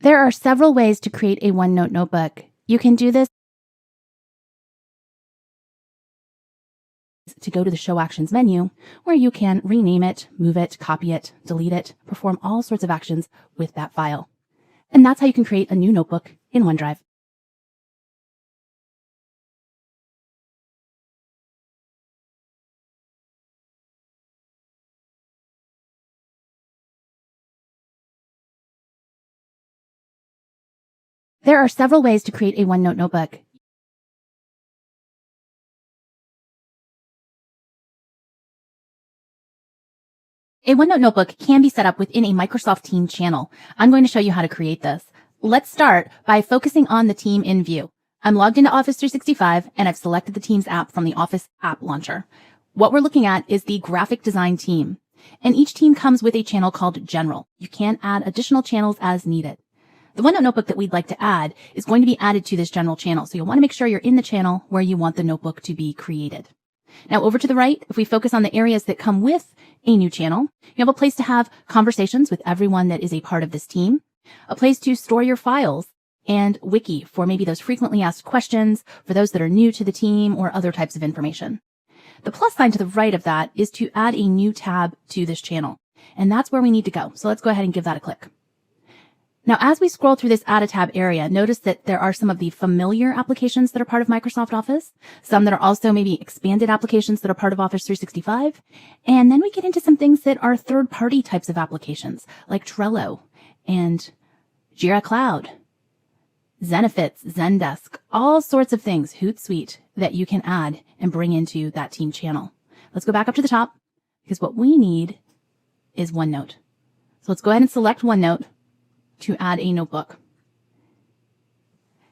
There are several ways to create a OneNote notebook. You can do this to go to the Show Actions menu, where you can rename it, move it, copy it, delete it, perform all sorts of actions with that file. And that's how you can create a new notebook in OneDrive. There are several ways to create a OneNote notebook. A OneNote notebook can be set up within a Microsoft Team channel. I'm going to show you how to create this. Let's start by focusing on the team in view. I'm logged into Office 365 and I've selected the Teams app from the Office app launcher. What we're looking at is the graphic design team, and each team comes with a channel called General. You can add additional channels as needed. The OneNote notebook that we'd like to add is going to be added to this general channel, so you'll want to make sure you're in the channel where you want the notebook to be created. Now over to the right, if we focus on the areas that come with a new channel, you have a place to have conversations with everyone that is a part of this team, a place to store your files, and wiki for maybe those frequently asked questions for those that are new to the team or other types of information. The plus sign to the right of that is to add a new tab to this channel, and that's where we need to go. So let's go ahead and give that a click. Now, as we scroll through this Add a Tab area, notice that there are some of the familiar applications that are part of Microsoft Office, some that are also maybe expanded applications that are part of Office 365, and then we get into some things that are third-party types of applications, like Trello and Jira Cloud, Zenefits, Zendesk, all sorts of things, Hootsuite, that you can add and bring into that team channel. Let's go back up to the top, because what we need is OneNote. So let's go ahead and select OneNote to add a notebook.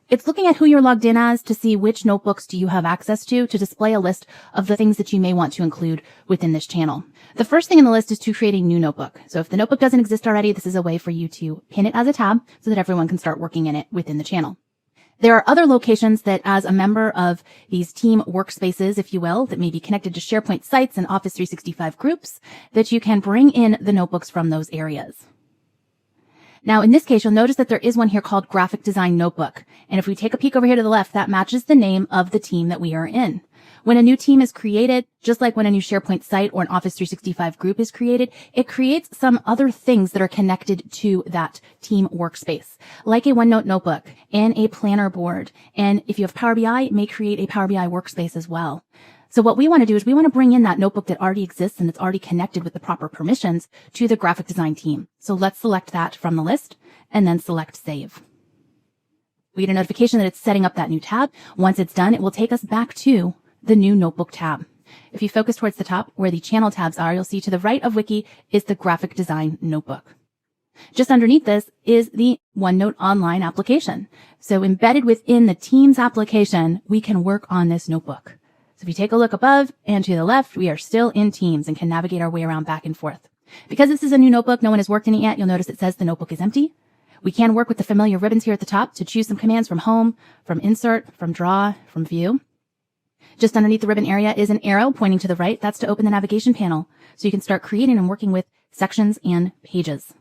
It's looking at who you're logged in as to see which notebooks do you have access to display a list of the things that you may want to include within this channel. The first thing in the list is to create a new notebook. So if the notebook doesn't exist already, this is a way for you to pin it as a tab so that everyone can start working in it within the channel. There are other locations that, as a member of these team workspaces, if you will, that may be connected to SharePoint sites and Office 365 groups, that you can bring in the notebooks from those areas. Now, in this case, you'll notice that there is one here called Graphic Design Notebook. And if we take a peek over here to the left, that matches the name of the team that we are in. When a new team is created, just like when a new SharePoint site or an Office 365 group is created, it creates some other things that are connected to that team workspace, like a OneNote notebook and a planner board. And if you have Power BI, it may create a Power BI workspace as well. So what we want to do is we want to bring in that notebook that already exists and it's already connected with the proper permissions to the graphic design team. So let's select that from the list and then select Save. We get a notification that it's setting up that new tab. Once it's done, it will take us back to the new notebook tab. If you focus towards the top where the channel tabs are, you'll see to the right of Wiki is the graphic design notebook. Just underneath this is the OneNote online application. So embedded within the Teams application, we can work on this notebook. So if you take a look above and to the left, we are still in Teams and can navigate our way around back and forth. Because this is a new notebook, no one has worked in it yet, you'll notice it says the notebook is empty. We can work with the familiar ribbons here at the top to choose some commands from Home, from Insert, from Draw, from View. Just underneath the ribbon area is an arrow pointing to the right. That's to open the navigation panel, so you can start creating and working with sections and pages.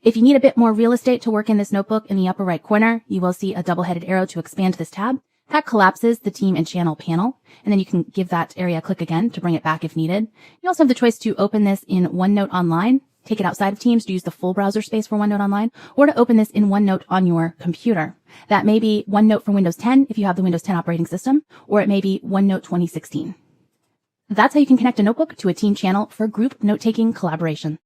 If you need a bit more real estate to work in this notebook, in the upper right corner, you will see a double-headed arrow to expand this tab. That collapses the team and channel panel, and then you can give that area a click again to bring it back if needed. You also have the choice to open this in OneNote Online, take it outside of Teams to use the full browser space for OneNote Online, or to open this in OneNote on your computer. That may be OneNote for Windows 10 if you have the Windows 10 operating system, or it may be OneNote 2016. That's how you can connect a notebook to a team channel for group note-taking collaboration.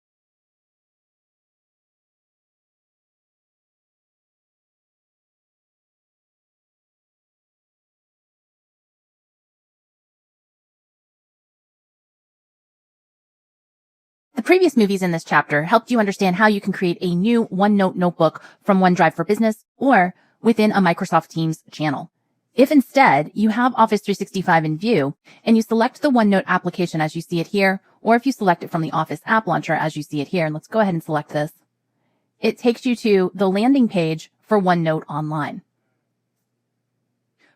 The previous movies in this chapter helped you understand how you can create a new OneNote notebook from OneDrive for Business or within a Microsoft Teams channel. If instead you have Office 365 in view and you select the OneNote application as you see it here, or if you select it from the Office app launcher as you see it here, and let's go ahead and select this, it takes you to the landing page for OneNote Online.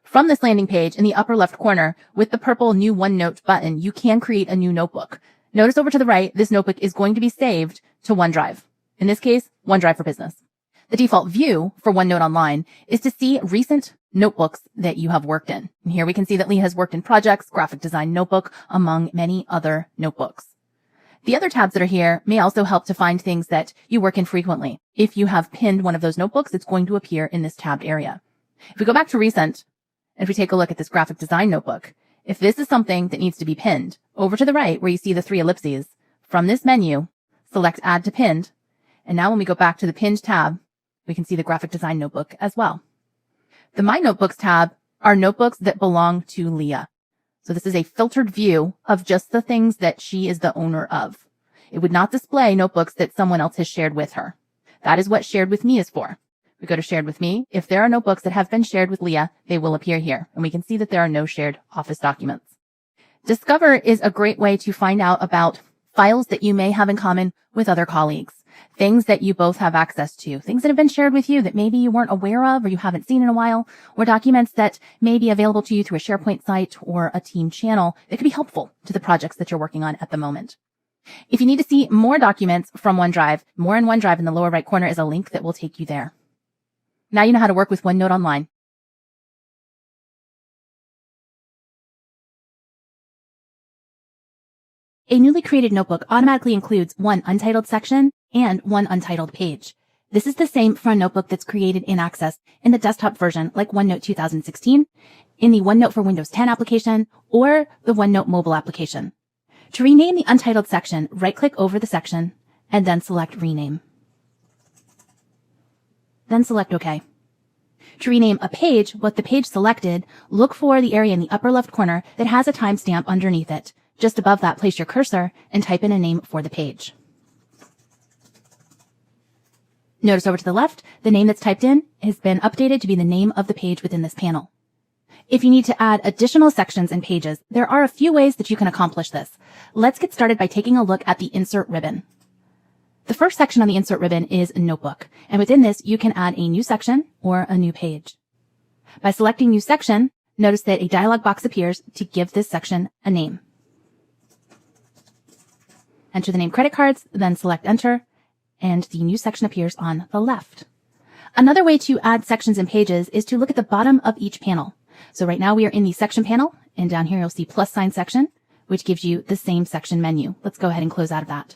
From this landing page in the upper left corner with the purple New OneNote button, you can create a new notebook. Notice over to the right, this notebook is going to be saved to OneDrive. In this case, OneDrive for Business. The default view for OneNote Online is to see recent notebooks that you have worked in. And here we can see that Lee has worked in projects, graphic design notebook, among many other notebooks. The other tabs that are here may also help to find things that you work in frequently. If you have pinned one of those notebooks, it's going to appear in this tabbed area. If we go back to recent, and if we take a look at this graphic design notebook, if this is something that needs to be pinned, over to the right where you see the 3 ellipses, from this menu, select Add to Pinned, and now when we go back to the Pinned tab, we can see the graphic design notebook as well. The My Notebooks tab are notebooks that belong to Leah. So this is a filtered view of just the things that she is the owner of. It would not display notebooks that someone else has shared with her. That is what Shared With Me is for. We go to Shared With Me. If there are notebooks that have been shared with Leah, they will appear here. And we can see that there are no shared Office documents. Discover is a great way to find out about files that you may have in common with other colleagues. Things that you both have access to, things that have been shared with you that maybe you weren't aware of or you haven't seen in a while, or documents that may be available to you through a SharePoint site or a team channel that could be helpful to the projects that you're working on at the moment. If you need to see more documents from OneDrive, more in OneDrive in the lower right corner is a link that will take you there. Now you know how to work with OneNote Online. A newly created notebook automatically includes one untitled section and one untitled page. This is the same for a notebook that's created in Access in the desktop version like OneNote 2016, in the OneNote for Windows 10 application, or the OneNote mobile application. To rename the untitled section, right-click over the section and then select Rename. Then select OK. To rename a page with the page selected, look for the area in the upper left corner that has a timestamp underneath it. Just above that, place your cursor and type in a name for the page. Notice over to the left, the name that's typed in has been updated to be the name of the page within this panel. If you need to add additional sections and pages, there are a few ways that you can accomplish this. Let's get started by taking a look at the Insert ribbon. The first section on the Insert ribbon is Notebook, and within this, you can add a new section or a new page. By selecting New Section, notice that a dialog box appears to give this section a name. Enter the name Credit Cards, then select Enter, and the new section appears on the left. Another way to add sections and pages is to look at the bottom of each panel. So right now we are in the Section panel, and down here you'll see +sign section, which gives you the same section menu. Let's go ahead and close out of that.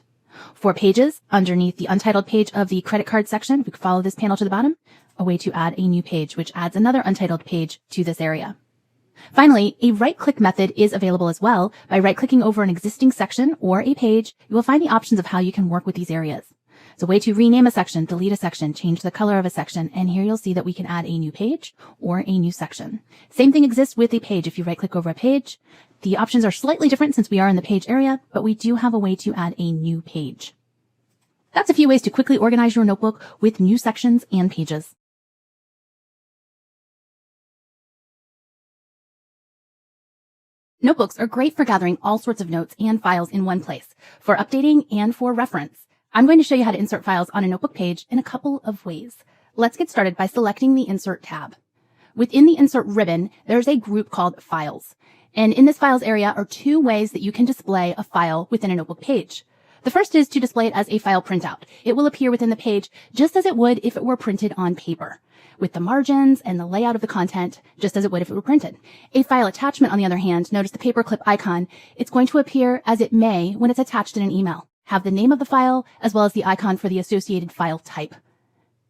For pages, underneath the untitled page of the Credit Card section, we can follow this panel to the bottom, a way to add a new page, which adds another untitled page to this area. Finally, a right-click method is available as well. By right-clicking over an existing section or a page, you will find the options of how you can work with these areas. It's a way to rename a section, delete a section, change the color of a section, and here you'll see that we can add a new page or a new section. Same thing exists with a page. If you right-click over a page, the options are slightly different since we are in the page area, but we do have a way to add a new page. That's a few ways to quickly organize your notebook with new sections and pages. Notebooks are great for gathering all sorts of notes and files in one place, for updating and for reference. I'm going to show you how to insert files on a notebook page in a couple of ways. Let's get started by selecting the Insert tab. Within the Insert ribbon, there's a group called Files. And in this Files area are two ways that you can display a file within a notebook page. The first is to display it as a file printout. It will appear within the page just as it would if it were printed on paper, with the margins and the layout of the content, just as it would if it were printed. A file attachment, on the other hand, notice the paperclip icon. It's going to appear as it may when it's attached in an email. Have the name of the file as well as the icon for the associated file type.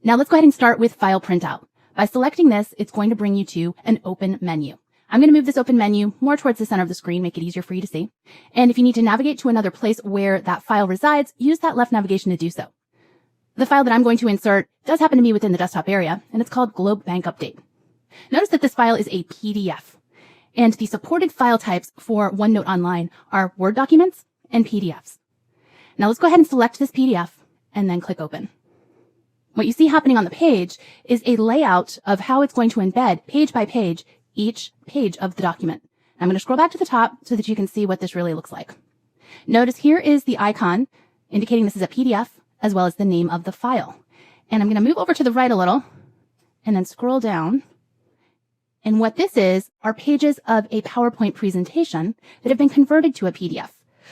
Now let's go ahead and start with File Printout. By selecting this, it's going to bring you to an open menu. I'm going to move this open menu more towards the center of the screen, make it easier for you to see. And if you need to navigate to another place where that file resides, use that left navigation to do so. The file that I'm going to insert does happen to be within the desktop area, and it's called Globe Bank Update. Notice that this file is a PDF, and the supported file types for OneNote Online are Word documents and PDFs. Now let's go ahead and select this PDF and then click Open. What you see happening on the page is a layout of how it's going to embed page by page each page of the document. I'm going to scroll back to the top so that you can see what this really looks like. Notice here is the icon indicating this is a PDF as well as the name of the file. And I'm going to move over to the right a little and then scroll down. And what this is are pages of a PowerPoint presentation that have been converted to a PDF.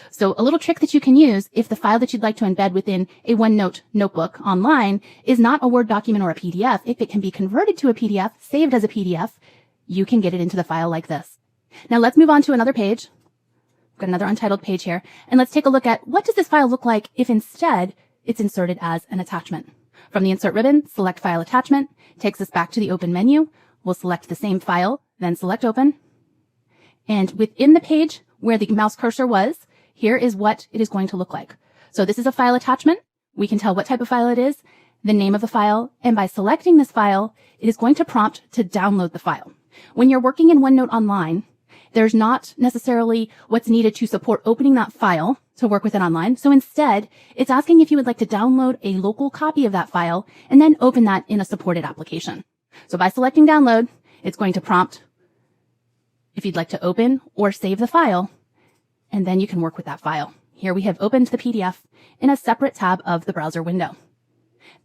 So a little trick that you can use if the file that you'd like to embed within a OneNote notebook online is not a Word document or a PDF, if it can be converted to a PDF, saved as a PDF, you can get it into the file like this. Now let's move on to another page. We've got another untitled page here, and let's take a look at what does this file look like if instead it's inserted as an attachment. From the Insert ribbon, select File Attachment, takes us back to the Open menu. We'll select the same file, then select Open. And within the page where the mouse cursor was, here is what it is going to look like. So this is a file attachment. We can tell what type of file it is, the name of the file, and by selecting this file, it is going to prompt to download the file. When you're working in OneNote online, there's not necessarily what's needed to support opening that file to work with it online. So instead, it's asking if you would like to download a local copy of that file and then open that in a supported application. So by selecting download, it's going to prompt if you'd like to open or save the file, and then you can work with that file. Here we have opened the PDF in a separate tab of the browser window.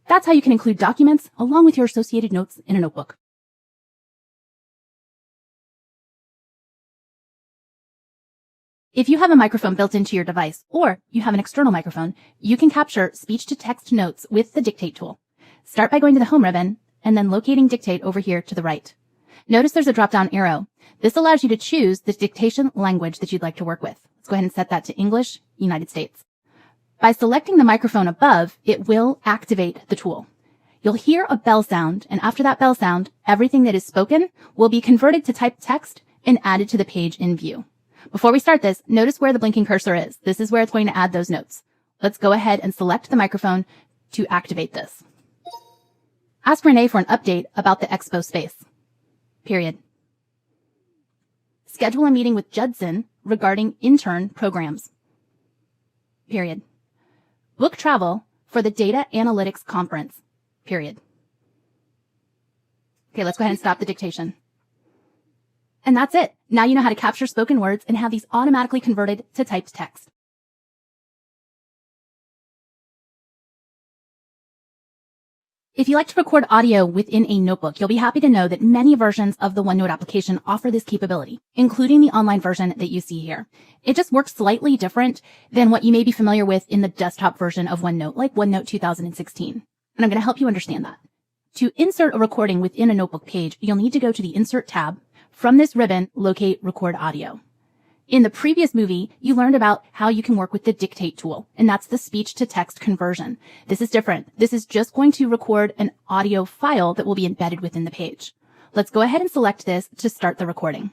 That's how you can include documents along with your associated notes in a notebook. If you have a microphone built into your device or you have an external microphone, you can capture speech-to-text notes with the Dictate tool. Start by going to the Home ribbon and then locating Dictate over here to the right. Notice there's a drop-down arrow. This allows you to choose the dictation language that you'd like to work with. Let's go ahead and set that to English, United States. By selecting the microphone above, it will activate the tool. You'll hear a bell sound, and after that bell sound, everything that is spoken will be converted to typed text and added to the page in view. Before we start this, notice where the blinking cursor is. This is where it's going to add those notes. Let's go ahead and select the microphone to activate this. Ask Renee for an update about the expo space. Period. Schedule a meeting with Judson regarding intern programs. Period. Book travel for the Data Analytics Conference. Period. Okay, let's go ahead and stop the dictation. And that's it. Now you know how to capture spoken words and have these automatically converted to typed text. If you like to record audio within a notebook, you'll be happy to know that many versions of the OneNote application offer this capability, including the online version that you see here. It just works slightly different than what you may be familiar with in the desktop version of OneNote, like OneNote 2016. And I'm going to help you understand that. To insert a recording within a notebook page, you'll need to go to the Insert tab. From this ribbon, locate Record Audio. In the previous movie, you learned about how you can work with the Dictate tool, and that's the speech-to-text conversion. This is different. This is just going to record an audio file that will be embedded within the page. Let's go ahead and select this to start the recording.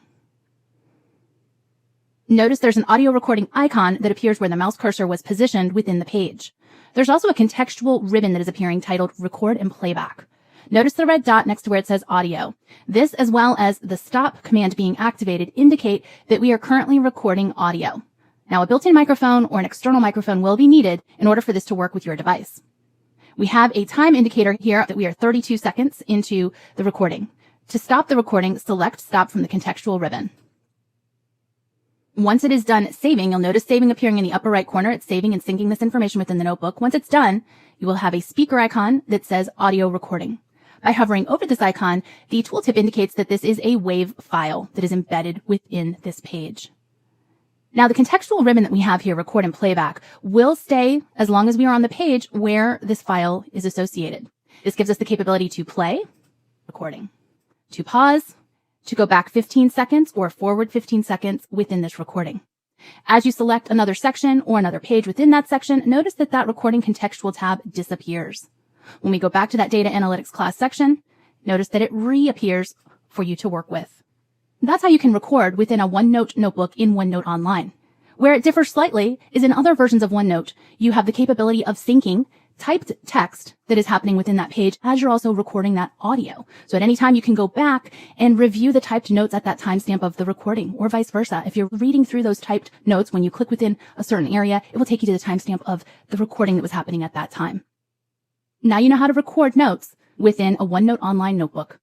Notice there's an audio recording icon that appears where the mouse cursor was positioned within the page. There's also a contextual ribbon that is appearing titled Record and Playback. Notice the red dot next to where it says audio. This, as well as the stop command being activated, indicate that we are currently recording audio. Now, a built-in microphone or an external microphone will be needed in order for this to work with your device. We have a time indicator here that we are 32 seconds into the recording. To stop the recording, select Stop from the contextual ribbon. Once it is done saving, you'll notice saving appearing in the upper right corner. It's saving and syncing this information within the notebook. Once it's done, you will have a speaker icon that says audio recording. By hovering over this icon, the tooltip indicates that this is a WAV file that is embedded within this page. Now, the contextual ribbon that we have here, Record and Playback, will stay as long as we are on the page where this file is associated. This gives us the capability to play, recording, to pause, to go back 15 seconds or forward 15 seconds within this recording. As you select another section or another page within that section, notice that that recording contextual tab disappears. When we go back to that data analytics class section, notice that it reappears for you to work with. That's how you can record within a OneNote notebook in OneNote Online. Where it differs slightly is in other versions of OneNote, you have the capability of syncing typed text that is happening within that page as you're also recording that audio. So at any time you can go back and review the typed notes at that timestamp of the recording, or vice versa. If you're reading through those typed notes, when you click within a certain area, it will take you to the timestamp of the recording that was happening at that time. Now you know how to record notes within a OneNote Online notebook.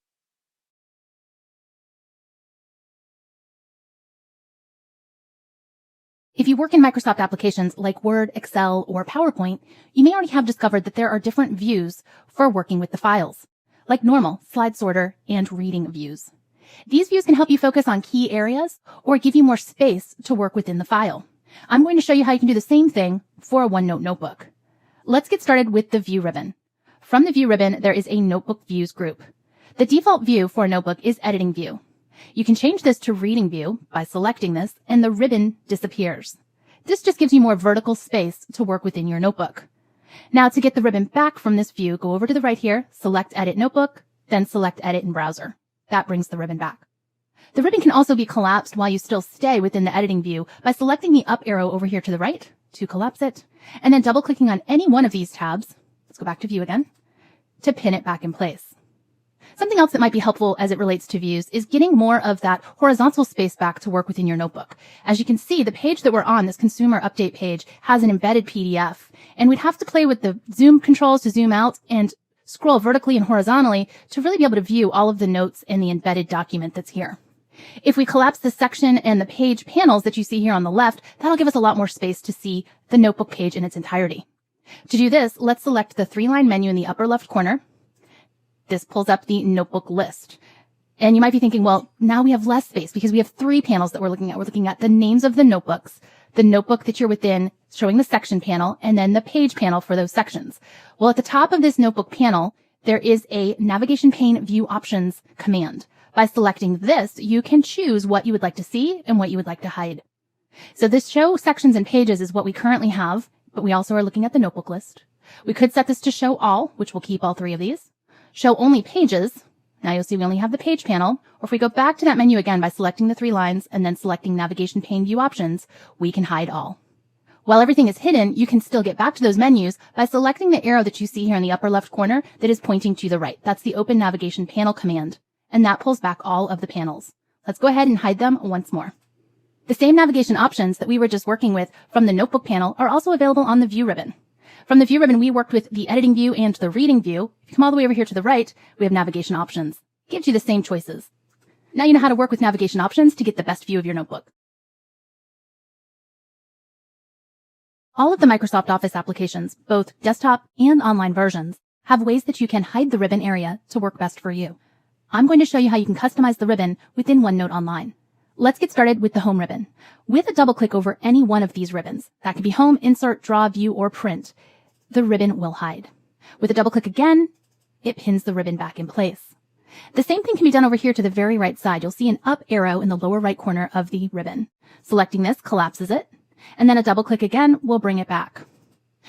If you work in Microsoft applications like Word, Excel, or PowerPoint, you may already have discovered that there are different views for working with the files, like normal, slide sorter, and reading views. These views can help you focus on key areas or give you more space to work within the file. I'm going to show you how you can do the same thing for a OneNote notebook. Let's get started with the View ribbon. From the View ribbon, there is a Notebook Views group. The default view for a notebook is Editing View. You can change this to Reading View by selecting this, and the ribbon disappears. This just gives you more vertical space to work within your notebook. Now, to get the ribbon back from this view, go over to the right here, select Edit Notebook, then select Edit in Browser. That brings the ribbon back. The ribbon can also be collapsed while you still stay within the editing view by selecting the up arrow over here to the right to collapse it, and then double-clicking on any one of these tabs, let's go back to View again, to pin it back in place. Something else that might be helpful as it relates to views is getting more of that horizontal space back to work within your notebook. As you can see, the page that we're on, this consumer update page, has an embedded PDF, and we'd have to play with the zoom controls to zoom out and scroll vertically and horizontally to really be able to view all of the notes in the embedded document that's here. If we collapse the section and the page panels that you see here on the left, that'll give us a lot more space to see the notebook page in its entirety. To do this, let's select the 3-line menu in the upper left corner. This pulls up the notebook list. And you might be thinking, well, now we have less space because we have 3 panels that we're looking at. We're looking at the names of the notebooks, the notebook that you're within, showing the section panel, and then the page panel for those sections. Well, at the top of this notebook panel, there is a navigation pane view options command. By selecting this, you can choose what you would like to see and what you would like to hide. So this show sections and pages is what we currently have, but we also are looking at the notebook list. We could set this to show all, which will keep all 3 of these. Show only pages. Now you'll see we only have the page panel. Or if we go back to that menu again by selecting the 3 lines and then selecting navigation pane view options, we can hide all. While everything is hidden, you can still get back to those menus by selecting the arrow that you see here in the upper left corner that is pointing to the right. That's the Open Navigation Panel command. And that pulls back all of the panels. Let's go ahead and hide them once more. The same navigation options that we were just working with from the notebook panel are also available on the View ribbon. From the View ribbon, we worked with the Editing View and the Reading View. If you come all the way over here to the right, we have navigation options. It gives you the same choices. Now you know how to work with navigation options to get the best view of your notebook. All of the Microsoft Office applications, both desktop and online versions, have ways that you can hide the ribbon area to work best for you. I'm going to show you how you can customize the ribbon within OneNote Online. Let's get started with the Home ribbon. With a double click over any one of these ribbons, that could be Home, Insert, Draw, View, or Print, the ribbon will hide. With a double click again, it pins the ribbon back in place. The same thing can be done over here to the very right side. You'll see an up arrow in the lower right corner of the ribbon. Selecting this collapses it, and then a double click again will bring it back.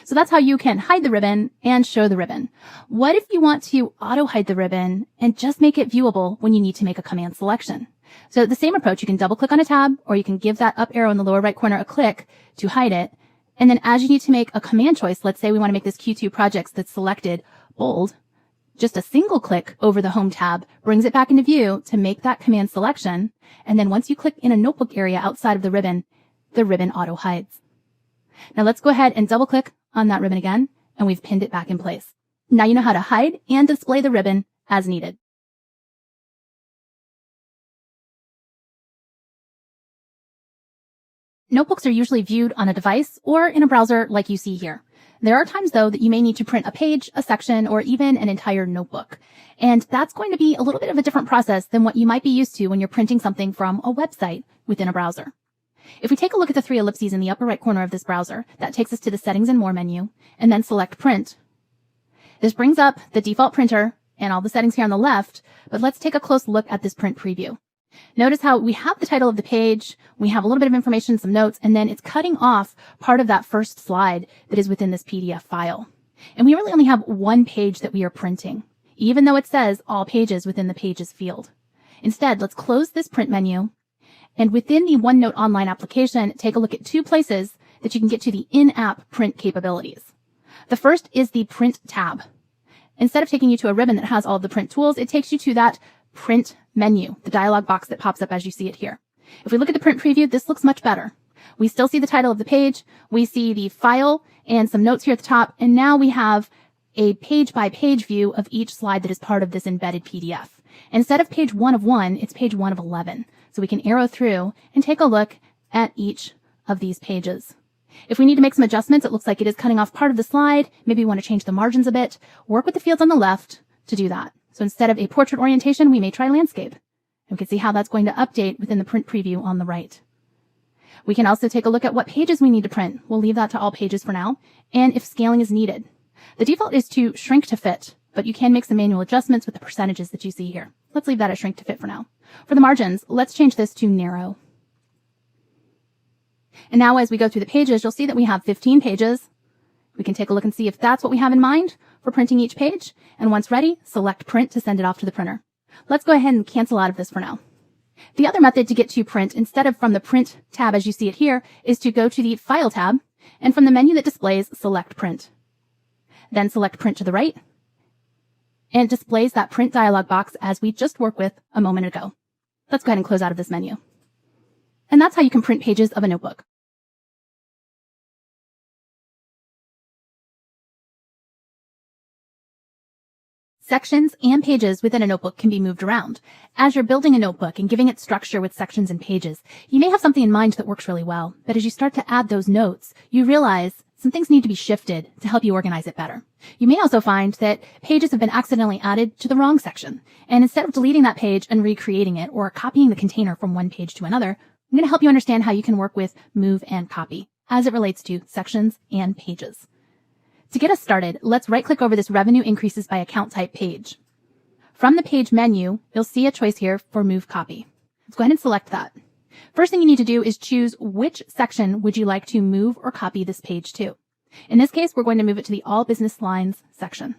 So that's how you can hide the ribbon and show the ribbon. What if you want to auto hide the ribbon and just make it viewable when you need to make a command selection? So the same approach, you can double click on a tab, or you can give that up arrow in the lower right corner a click to hide it. And then as you need to make a command choice, let's say we want to make this Q2 projects that's selected bold, just a single click over the Home tab brings it back into view to make that command selection. And then once you click in a notebook area outside of the ribbon auto hides. Now let's go ahead and double click on that ribbon again, and we've pinned it back in place. Now you know how to hide and display the ribbon as needed. Notebooks are usually viewed on a device or in a browser like you see here. There are times, though, that you may need to print a page, a section, or even an entire notebook. And that's going to be a little bit of a different process than what you might be used to when you're printing something from a website within a browser. If we take a look at the 3 ellipses in the upper right corner of this browser, that takes us to the Settings and More menu, and then select Print. This brings up the default printer and all the settings here on the left, but let's take a close look at this print preview. Notice how we have the title of the page, we have a little bit of information, some notes, and then it's cutting off part of that first slide that is within this PDF file. And we really only have one page that we are printing, even though it says all pages within the Pages field. Instead, let's close this print menu. And within the OneNote Online application, take a look at 2 places that you can get to the in-app print capabilities. The first is the Print tab. Instead of taking you to a ribbon that has all of the print tools, it takes you to that Print menu, the dialog box that pops up as you see it here. If we look at the print preview, this looks much better. We still see the title of the page, we see the file and some notes here at the top, and now we have a page-by-page view of each slide that is part of this embedded PDF. Instead of page 1 of 1, it's page 1 of 11. So we can arrow through and take a look at each of these pages. If we need to make some adjustments, it looks like it is cutting off part of the slide. Maybe we want to change the margins a bit. Work with the fields on the left to do that. So instead of a portrait orientation, we may try landscape. And we can see how that's going to update within the print preview on the right. We can also take a look at what pages we need to print. We'll leave that to all pages for now, and if scaling is needed. The default is to shrink to fit, but you can make some manual adjustments with the percentages that you see here. Let's leave that at shrink to fit for now. For the margins, let's change this to narrow. And now as we go through the pages, you'll see that we have 15 pages. We can take a look and see if that's what we have in mind for printing each page. And once ready, select print to send it off to the printer. Let's go ahead and cancel out of this for now. The other method to get to print instead of from the print tab as you see it here is to go to the file tab and from the menu that displays, select print. Then select print to the right and it displays that print dialog box as we just worked with a moment ago. Let's go ahead and close out of this menu. And that's how you can print pages of a notebook. Sections and pages within a notebook can be moved around. As you're building a notebook and giving it structure with sections and pages, you may have something in mind that works really well, but as you start to add those notes, you realize some things need to be shifted to help you organize it better. You may also find that pages have been accidentally added to the wrong section, and instead of deleting that page and recreating it or copying the container from one page to another, I'm going to help you understand how you can work with move and copy as it relates to sections and pages. To get us started, let's right-click over this Revenue Increases by Account Type page. From the page menu, you'll see a choice here for Move Copy. Let's go ahead and select that. First thing you need to do is choose which section would you like to move or copy this page to. In this case, we're going to move it to the All Business Lines section.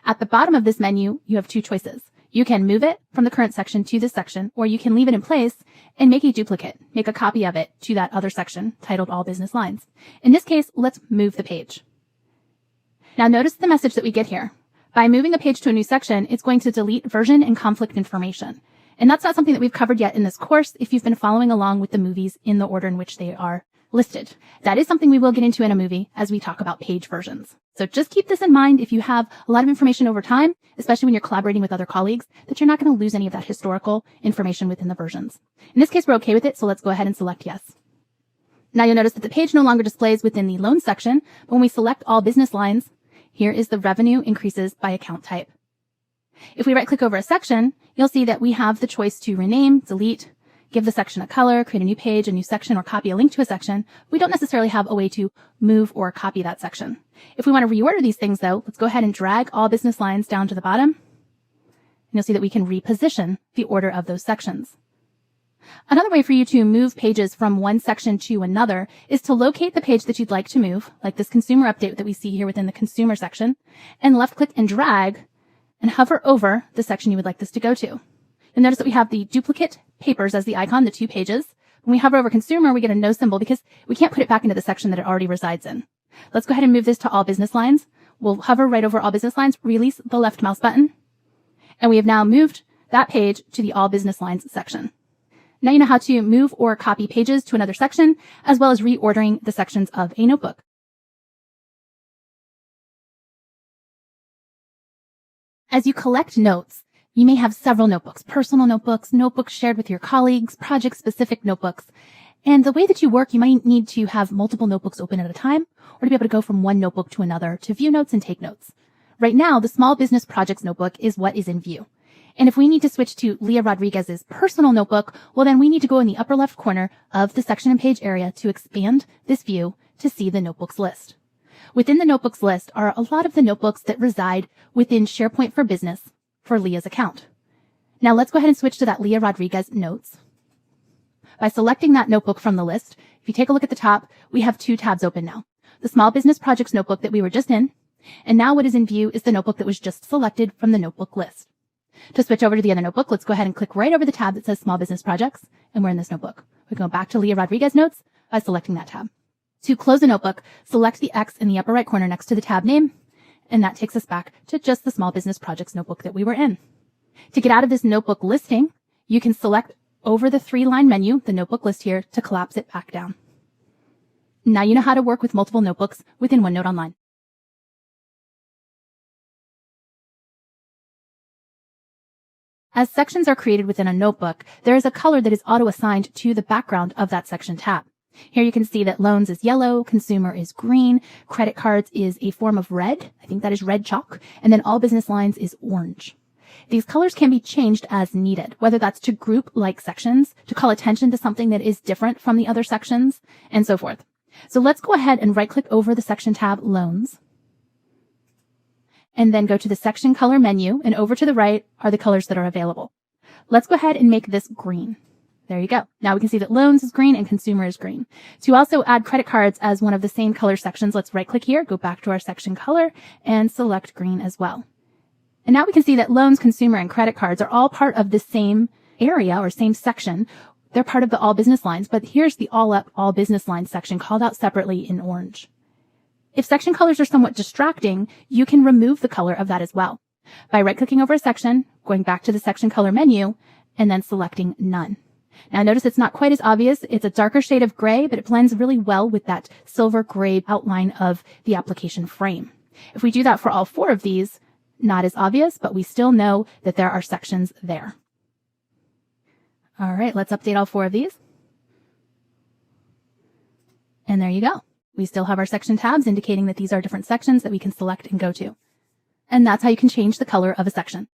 At the bottom of this menu, you have two choices. You can move it from the current section to this section, or you can leave it in place and make a duplicate, make a copy of it to that other section titled All Business Lines. In this case, let's move the page. Now notice the message that we get here. By moving a page to a new section, it's going to delete version and conflict information. And that's not something that we've covered yet in this course if you've been following along with the movies in the order in which they are listed. That is something we will get into in a movie as we talk about page versions. So just keep this in mind if you have a lot of information over time, especially when you're collaborating with other colleagues, that you're not going to lose any of that historical information within the versions. In this case, we're okay with it, so let's go ahead and select yes. Now you'll notice that the page no longer displays within the loan section, but when we select All Business Lines, here is the Revenue Increases by Account Type. If we right-click over a section, you'll see that we have the choice to rename, delete, give the section a color, create a new page, a new section, or copy a link to a section. We don't necessarily have a way to move or copy that section. If we want to reorder these things, though, let's go ahead and drag All Business Lines down to the bottom. And you'll see that we can reposition the order of those sections. Another way for you to move pages from one section to another is to locate the page that you'd like to move, like this consumer update that we see here within the consumer section, and left-click and drag and hover over the section you would like this to go to. You'll notice that we have the duplicate papers as the icon, the 2 pages. When we hover over consumer, we get a no symbol because we can't put it back into the section that it already resides in. Let's go ahead and move this to All Business Lines. We'll hover right over All Business Lines, release the left mouse button, and we have now moved that page to the All Business Lines section. Now you know how to move or copy pages to another section, as well as reordering the sections of a notebook. As you collect notes, you may have several notebooks, personal notebooks, notebooks shared with your colleagues, project-specific notebooks. And the way that you work, you might need to have multiple notebooks open at a time, or to be able to go from one notebook to another to view notes and take notes. Right now, the Small Business Projects notebook is what is in view. And if we need to switch to Leah Rodriguez's personal notebook, well, then we need to go in the upper left corner of the section and page area to expand this view to see the notebooks list. Within the notebooks list are a lot of the notebooks that reside within SharePoint for Business for Leah's account. Now let's go ahead and switch to that Leah Rodriguez notes. By selecting that notebook from the list, if you take a look at the top, we have 2 tabs open now. The Small Business Projects notebook that we were just in, and now what is in view is the notebook that was just selected from the notebook list. To switch over to the other notebook, let's go ahead and click right over the tab that says Small Business Projects, and we're in this notebook. We can go back to Leah Rodriguez Notes by selecting that tab. To close the notebook, select the X in the upper right corner next to the tab name, and that takes us back to just the Small Business Projects notebook that we were in. To get out of this notebook listing, you can select over the 3-line menu, the notebook list here, to collapse it back down. Now you know how to work with multiple notebooks within OneNote Online. As sections are created within a notebook, there is a color that is auto-assigned to the background of that section tab. Here you can see that loans is yellow, consumer is green, credit cards is a form of red. I think that is red chalk. And then all business lines is orange. These colors can be changed as needed, whether that's to group like sections, to call attention to something that is different from the other sections, and so forth. So let's go ahead and right-click over the section tab Loans, and then go to the section color menu, and over to the right are the colors that are available. Let's go ahead and make this green. There you go. Now we can see that Loans is green and Consumer is green. To also add credit cards as one of the same color sections, let's right-click here, go back to our section color, and select green as well. And now we can see that Loans, Consumer, and Credit Cards are all part of the same area or same section. They're part of the All Business Lines, but here's the All Up All Business Lines section called out separately in orange. If section colors are somewhat distracting, you can remove the color of that as well by right-clicking over a section, going back to the section color menu, and then selecting None. Now notice it's not quite as obvious. It's a darker shade of gray, but it blends really well with that silver gray outline of the application frame. If we do that for all 4 of these, not as obvious, but we still know that there are sections there. All right, let's update all 4 of these. And there you go. We still have our section tabs indicating that these are different sections that we can select and go to. And that's how you can change the color of a section.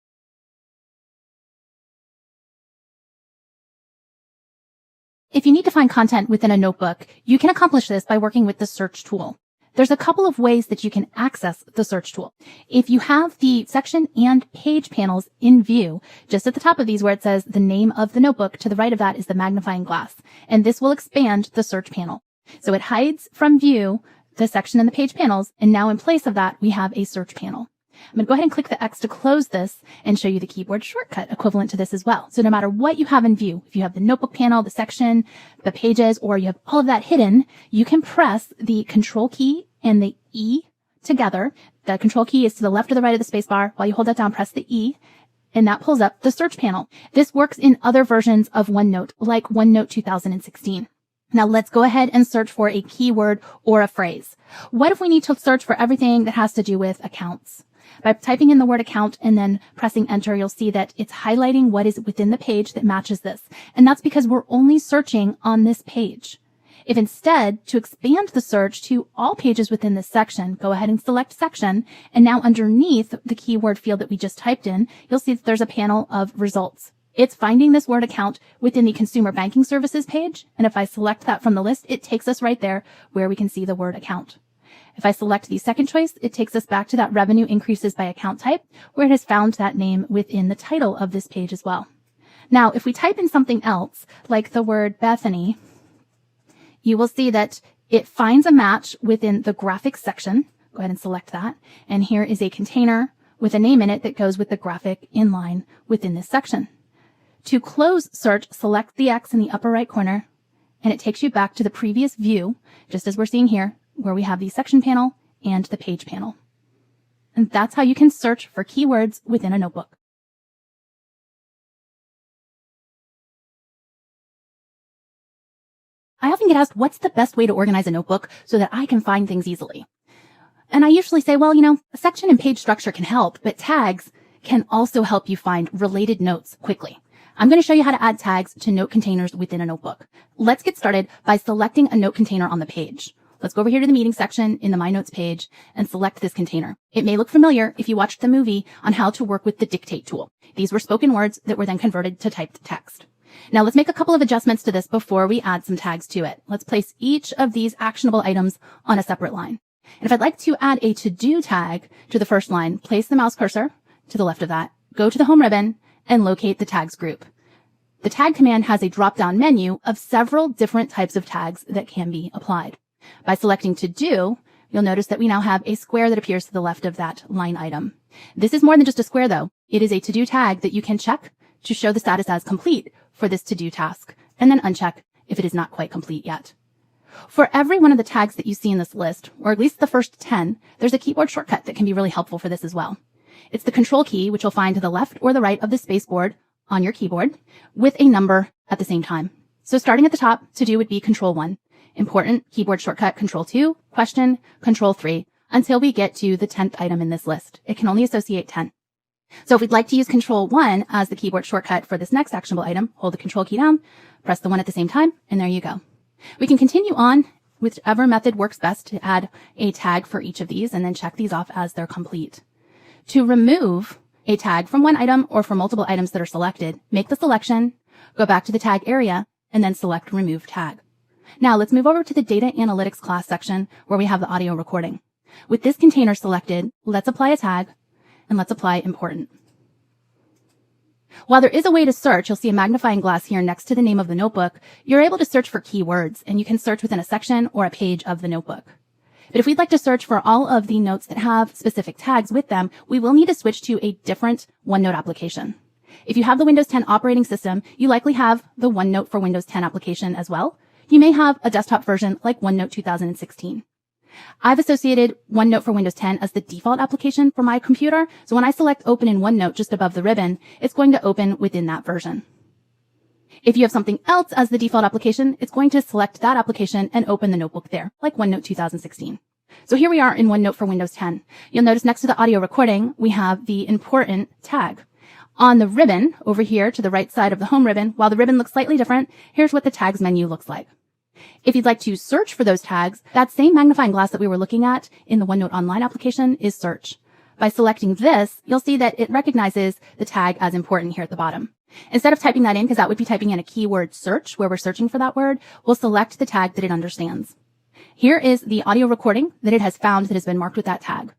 If you need to find content within a notebook, you can accomplish this by working with the search tool. There's a couple of ways that you can access the search tool. If you have the section and page panels in view, just at the top of these where it says the name of the notebook, to the right of that is the magnifying glass, and this will expand the search panel. So it hides from view the section and the page panels, and now in place of that, we have a search panel. I'm going to go ahead and click the X to close this and show you the keyboard shortcut equivalent to this as well. So no matter what you have in view, if you have the notebook panel, the section, the pages, or you have all of that hidden, you can press the Control key and the E together. The Control key is to the left or the right of the space bar. While you hold that down, press the E, and that pulls up the search panel. This works in other versions of OneNote, like OneNote 2016. Now let's go ahead and search for a keyword or a phrase. What if we need to search for everything that has to do with accounts? By typing in the word account and then pressing enter, you'll see that it's highlighting what is within the page that matches this. And that's because we're only searching on this page. If instead, to expand the search to all pages within this section, go ahead and select section. And now underneath the keyword field that we just typed in, you'll see that there's a panel of results. It's finding this word account within the Consumer Banking Services page. And if I select that from the list, it takes us right there where we can see the word account. If I select the second choice, it takes us back to that revenue increases by account type, where it has found that name within the title of this page as well. Now, if we type in something else, like the word Bethany, you will see that it finds a match within the graphics section. Go ahead and select that. And here is a container with a name in it that goes with the graphic inline within this section. To close search, select the X in the upper right corner, and it takes you back to the previous view, just as we're seeing here, where we have the section panel and the page panel. And that's how you can search for keywords within a notebook. I often get asked, what's the best way to organize a notebook so that I can find things easily? And I usually say, well, a section and page structure can help, but tags can also help you find related notes quickly. I'm going to show you how to add tags to note containers within a notebook. Let's get started by selecting a note container on the page. Let's go over here to the meeting section in the My Notes page and select this container. It may look familiar if you watched the movie on how to work with the dictate tool. These were spoken words that were then converted to typed text. Now let's make a couple of adjustments to this before we add some tags to it. Let's place each of these actionable items on a separate line. And if I'd like to add a to-do tag to the first line, place the mouse cursor to the left of that, go to the home ribbon, and locate the tags group. The tag command has a drop-down menu of several different types of tags that can be applied. By selecting to do, you'll notice that we now have a square that appears to the left of that line item. This is more than just a square though. It is a to-do tag that you can check to show the status as complete for this to-do task, and then uncheck if it is not quite complete yet. For every one of the tags that you see in this list, or at least the first 10, there's a keyboard shortcut that can be really helpful for this as well. It's the Control key, which you'll find to the left or the right of the spaceboard on your keyboard, with a number at the same time. So starting at the top, to do would be Control 1. Important keyboard shortcut Control 2, question, Control 3, until we get to the 10th item in this list. It can only associate 10. So if we'd like to use Control 1 as the keyboard shortcut for this next actionable item, hold the Control key down, press the 1 at the same time, and there you go. We can continue on with whichever method works best to add a tag for each of these and then check these off as they're complete. To remove, a tag from one item or for multiple items that are selected, make the selection, go back to the tag area, and then select Remove Tag. Now let's move over to the Data Analytics class section where we have the audio recording. With this container selected, let's apply a tag, and let's apply Important. While there is a way to search, you'll see a magnifying glass here next to the name of the notebook. You're able to search for keywords, and you can search within a section or a page of the notebook. But if we'd like to search for all of the notes that have specific tags with them, we will need to switch to a different OneNote application. If you have the Windows 10 operating system, you likely have the OneNote for Windows 10 application as well. You may have a desktop version like OneNote 2016. I've associated OneNote for Windows 10 as the default application for my computer. So when I select Open in OneNote just above the ribbon, it's going to open within that version. If you have something else as the default application, it's going to select that application and open the notebook there, like OneNote 2016. So here we are in OneNote for Windows 10. You'll notice next to the audio recording, we have the Important tag. On the ribbon over here to the right side of the home ribbon, while the ribbon looks slightly different, here's what the tags menu looks like. If you'd like to search for those tags, that same magnifying glass that we were looking at in the OneNote Online application is Search. By selecting this, you'll see that it recognizes the tag as Important here at the bottom. Instead of typing that in, because that would be typing in a keyword search where we're searching for that word, we'll select the tag that it understands. Here is the audio recording that it has found that has been marked with that tag.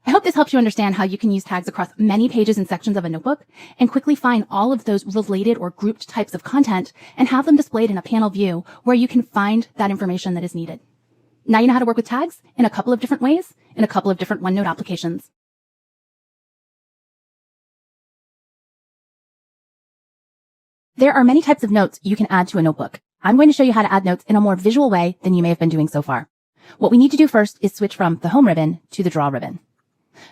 I hope this helps you understand how you can use tags across many pages and sections of a notebook and quickly find all of those related or grouped types of content and have them displayed in a panel view where you can find that information that is needed. Now you know how to work with tags in a couple of different ways in a couple of different OneNote applications. There are many types of notes you can add to a notebook. I'm going to show you how to add notes in a more visual way than you may have been doing so far. What we need to do first is switch from the Home ribbon to the Draw ribbon.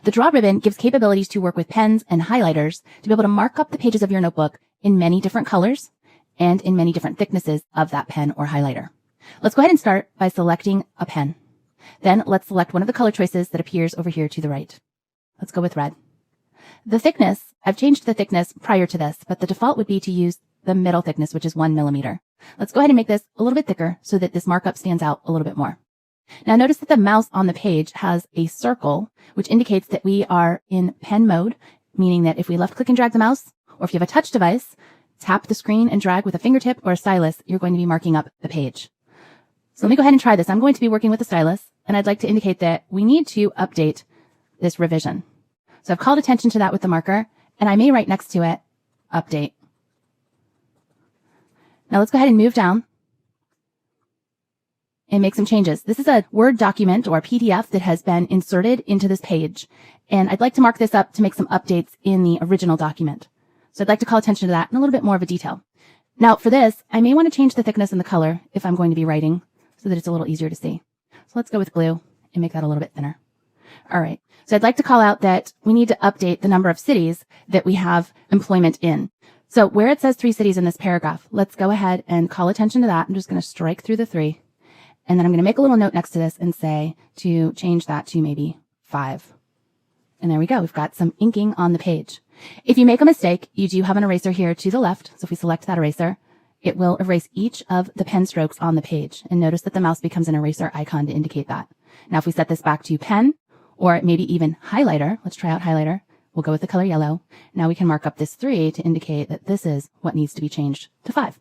The Draw ribbon gives capabilities to work with pens and highlighters to be able to mark up the pages of your notebook in many different colors and in many different thicknesses of that pen or highlighter. Let's go ahead and start by selecting a pen. Then let's select one of the color choices that appears over here to the right. Let's go with red. The thickness, I've changed the thickness prior to this, but the default would be to use the middle thickness, which is 1 millimeter. Let's go ahead and make this a little bit thicker so that this markup stands out a little bit more. Now notice that the mouse on the page has a circle, which indicates that we are in pen mode, meaning that if we left click and drag the mouse, or if you have a touch device, tap the screen and drag with a fingertip or a stylus, you're going to be marking up the page. So let me go ahead and try this. I'm going to be working with a stylus, and I'd like to indicate that we need to update this revision. So I've called attention to that with the marker, and I may write next to it, update. Now let's go ahead and move down and make some changes. This is a Word document or PDF that has been inserted into this page. And I'd like to mark this up to make some updates in the original document. So I'd like to call attention to that in a little bit more of a detail. Now for this, I may want to change the thickness and the color if I'm going to be writing so that it's a little easier to see. So let's go with blue and make that a little bit thinner. All right. So I'd like to call out that we need to update the number of cities that we have employment in. So where it says 3 cities in this paragraph, let's go ahead and call attention to that. I'm just going to strike through the 3. And then I'm going to make a little note next to this and say to change that to maybe 5. And there we go. We've got some inking on the page. If you make a mistake, you do have an eraser here to the left. So if we select that eraser, it will erase each of the pen strokes on the page. And notice that the mouse becomes an eraser icon to indicate that. Now, if we set this back to pen or maybe even highlighter, let's try out highlighter. We'll go with the color yellow. Now we can mark up this 3 to indicate that this is what needs to be changed to 5.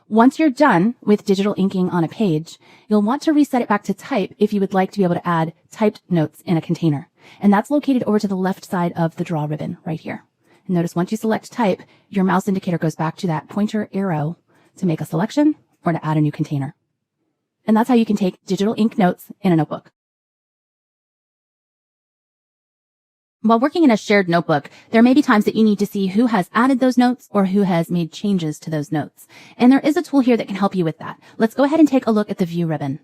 Once you're done with digital inking on a page, you'll want to reset it back to type if you would like to be able to add typed notes in a container. And that's located over to the left side of the Draw ribbon right here. And notice once you select type, your mouse indicator goes back to that pointer arrow to make a selection or to add a new container. And that's how you can take digital ink notes in a notebook. While working in a shared notebook, there may be times that you need to see who has added those notes or who has made changes to those notes. And there is a tool here that can help you with that. Let's go ahead and take a look at the View ribbon.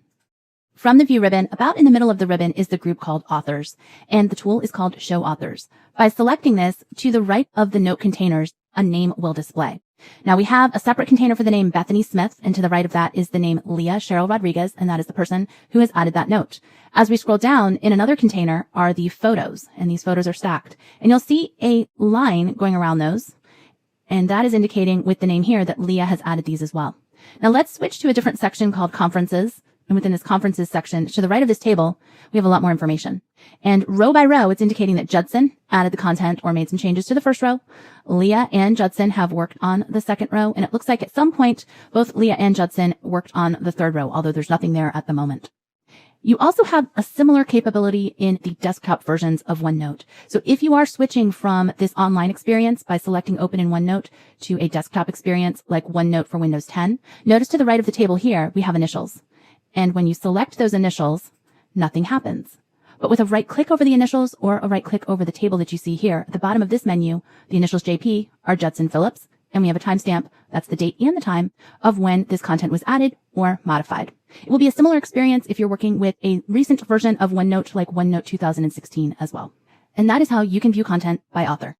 From the View ribbon, about in the middle of the ribbon is the group called Authors, and the tool is called Show Authors. By selecting this, to the right of the note containers, a name will display. Now we have a separate container for the name Bethany Smith, and to the right of that is the name Leah Cheryl Rodriguez, and that is the person who has added that note. As we scroll down, in another container are the photos, and these photos are stacked. And you'll see a line going around those, and that is indicating with the name here that Leah has added these as well. Now let's switch to a different section called Conferences And within this conferences section, to the right of this table, we have a lot more information. And row by row, it's indicating that Judson added the content or made some changes to the first row. Leah and Judson have worked on the second row. And it looks like at some point, both Leah and Judson worked on the third row, although there's nothing there at the moment. You also have a similar capability in the desktop versions of OneNote. So if you are switching from this online experience by selecting Open in OneNote to a desktop experience like OneNote for Windows 10, notice to the right of the table here, we have initials. And when you select those initials, nothing happens. But with a right click over the initials or a right click over the table that you see here, at the bottom of this menu, the initials JP are Judson Phillips, and we have a timestamp, that's the date and the time of when this content was added or modified. It will be a similar experience if you're working with a recent version of OneNote like OneNote 2016 as well. And that is how you can view content by author.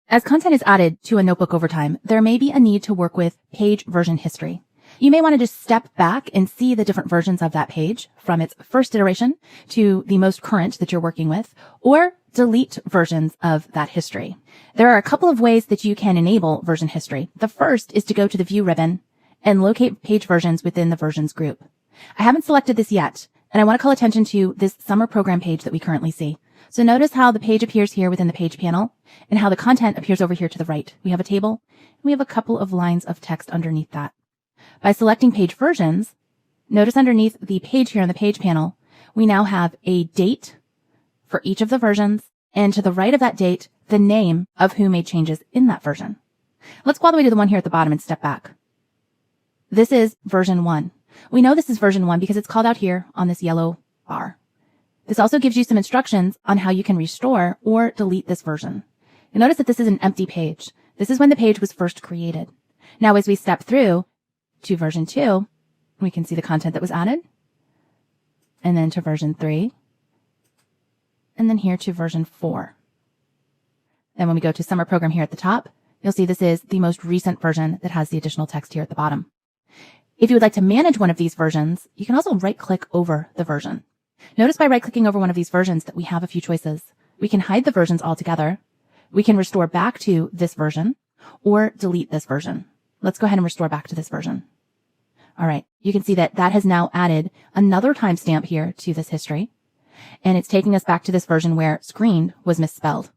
As content is added to a notebook over time, there may be a need to work with page version history. You may want to just step back and see the different versions of that page from its first iteration to the most current that you're working with, or delete versions of that history. There are a couple of ways that you can enable version history. The first is to go to the View ribbon and locate page versions within the Versions group. I haven't selected this yet, and I want to call attention to this summer program page that we currently see. So notice how the page appears here within the page panel and how the content appears over here to the right. We have a table and we have a couple of lines of text underneath that. By selecting page versions, notice underneath the page here on the page panel, we now have a date for each of the versions, and to the right of that date, the name of who made changes in that version. Let's go all the way to the one here at the bottom and step back. This is version 1. We know this is version 1 because it's called out here on this yellow bar. This also gives you some instructions on how you can restore or delete this version. You'll notice that this is an empty page. This is when the page was first created. Now, as we step through to version 2, we can see the content that was added, and then to version 3, and then here to version 4. Then when we go to Summer Program here at the top, you'll see this is the most recent version that has the additional text here at the bottom. If you would like to manage one of these versions, you can also right-click over the version. Notice by right-clicking over one of these versions that we have a few choices. We can hide the versions altogether, we can restore back to this version, or delete this version. Let's go ahead and restore back to this version. All right, you can see that that has now added another timestamp here to this history, and it's taking us back to this version where screened was misspelled.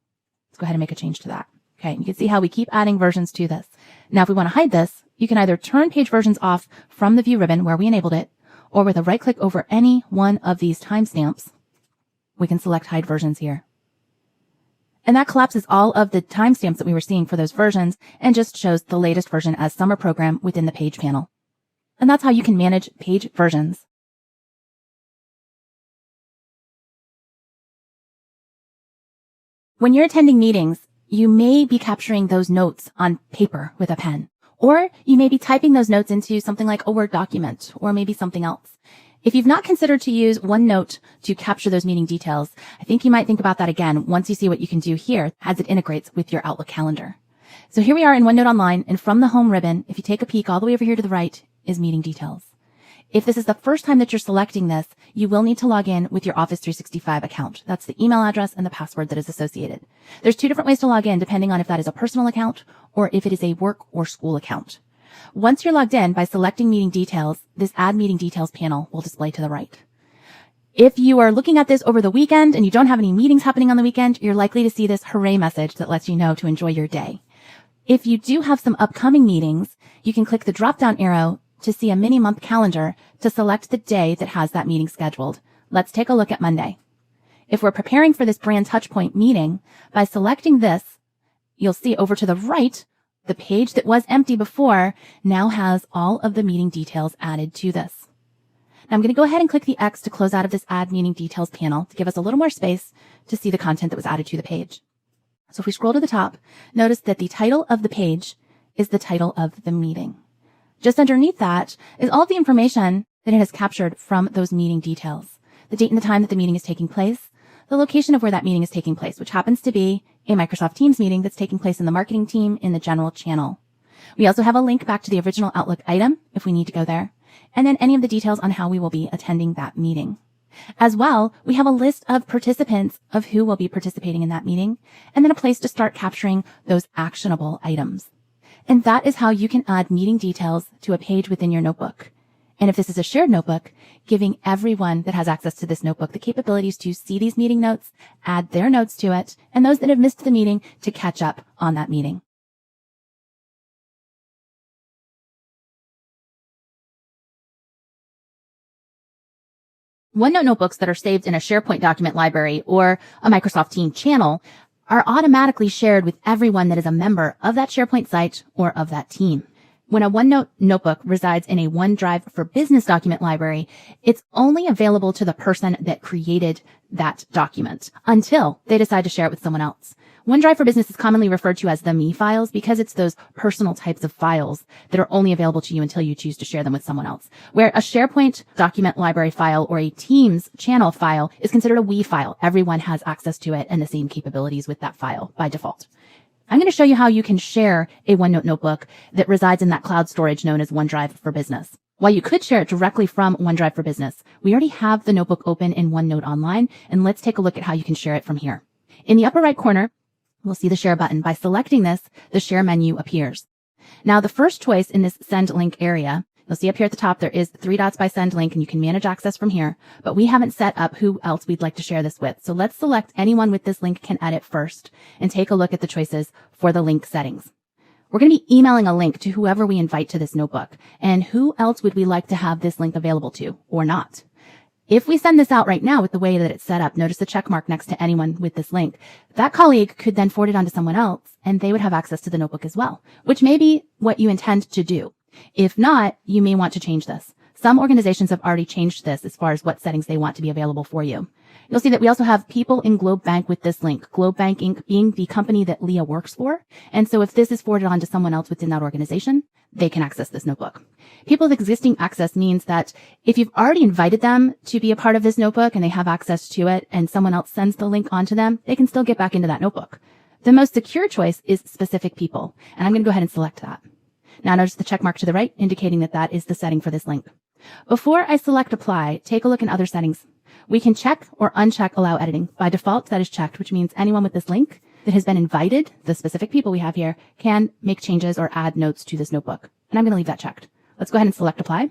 Let's go ahead and make a change to that. Okay, you can see how we keep adding versions to this. Now, if we want to hide this, you can either turn page versions off from the View ribbon where we enabled it, or with a right click over any one of these timestamps, we can select Hide Versions here. And that collapses all of the timestamps that we were seeing for those versions and just shows the latest version as Summer Program within the page panel. And that's how you can manage page versions. When you're attending meetings, you may be capturing those notes on paper with a pen, or you may be typing those notes into something like a Word document or maybe something else. If you've not considered to use OneNote to capture those meeting details, I think you might think about that again once you see what you can do here as it integrates with your Outlook calendar. So here we are in OneNote Online, and from the Home ribbon, if you take a peek all the way over here to the right, is Meeting Details. If this is the first time that you're selecting this, you will need to log in with your Office 365 account. That's the email address and the password that is associated. There's two different ways to log in depending on if that is a personal account or if it is a work or school account. Once you're logged in, by selecting Meeting Details, this Add Meeting Details panel will display to the right. If you are looking at this over the weekend and you don't have any meetings happening on the weekend, you're likely to see this hooray message that lets you know to enjoy your day. If you do have some upcoming meetings, you can click the drop-down arrow to see a mini month calendar to select the day that has that meeting scheduled. Let's take a look at Monday. If we're preparing for this brand touchpoint meeting, by selecting this, you'll see over to the right, the page that was empty before now has all of the meeting details added to this. Now I'm going to go ahead and click the X to close out of this Add Meeting Details panel to give us a little more space to see the content that was added to the page. So if we scroll to the top, notice that the title of the page is the title of the meeting. Just underneath that is all of the information that it has captured from those meeting details. The date and the time that the meeting is taking place, the location of where that meeting is taking place, which happens to be a Microsoft Teams meeting that's taking place in the marketing team in the general channel. We also have a link back to the original Outlook item if we need to go there, and then any of the details on how we will be attending that meeting. As well, we have a list of participants of who will be participating in that meeting, and then a place to start capturing those actionable items. And that is how you can add meeting details to a page within your notebook. And if this is a shared notebook, giving everyone that has access to this notebook the capabilities to see these meeting notes, add their notes to it, and those that have missed the meeting to catch up on that meeting. OneNote notebooks that are saved in a SharePoint document library or a Microsoft Teams channel are automatically shared with everyone that is a member of that SharePoint site or of that team. When a OneNote notebook resides in a OneDrive for Business document library, it's only available to the person that created that document until they decide to share it with someone else. OneDrive for Business is commonly referred to as the me files because it's those personal types of files that are only available to you until you choose to share them with someone else. Where a SharePoint document library file or a Teams channel file is considered a we file. Everyone has access to it and the same capabilities with that file by default. I'm going to show you how you can share a OneNote notebook that resides in that cloud storage known as OneDrive for Business. While you could share it directly from OneDrive for Business, we already have the notebook open in OneNote Online, and let's take a look at how you can share it from here. In the upper right corner, we'll see the share button. By selecting this, the share menu appears. Now, the first choice in this send link area, you'll see up here at the top, there is 3 dots by send link, and you can manage access from here, but we haven't set up who else we'd like to share this with. So let's select anyone with this link can edit first and take a look at the choices for the link settings. We're going to be emailing a link to whoever we invite to this notebook, and who else would we like to have this link available to or not. If we send this out right now with the way that it's set up, notice the check mark next to anyone with this link. That colleague could then forward it on to someone else, and they would have access to the notebook as well, which may be what you intend to do. If not, you may want to change this. Some organizations have already changed this as far as what settings they want to be available for you. You'll see that we also have people in Globe Bank with this link, Globe Bank Inc. being the company that Leah works for. And so if this is forwarded on to someone else within that organization, they can access this notebook. People with existing access means that if you've already invited them to be a part of this notebook and they have access to it and someone else sends the link onto them, they can still get back into that notebook. The most secure choice is specific people, and I'm going to go ahead and select that. Now notice the check mark to the right indicating that that is the setting for this link. Before I select apply, take a look in other settings. We can check or uncheck allow editing. By default, that is checked, which means anyone with this link that has been invited, the specific people we have here, can make changes or add notes to this notebook. And I'm going to leave that checked. Let's go ahead and select apply.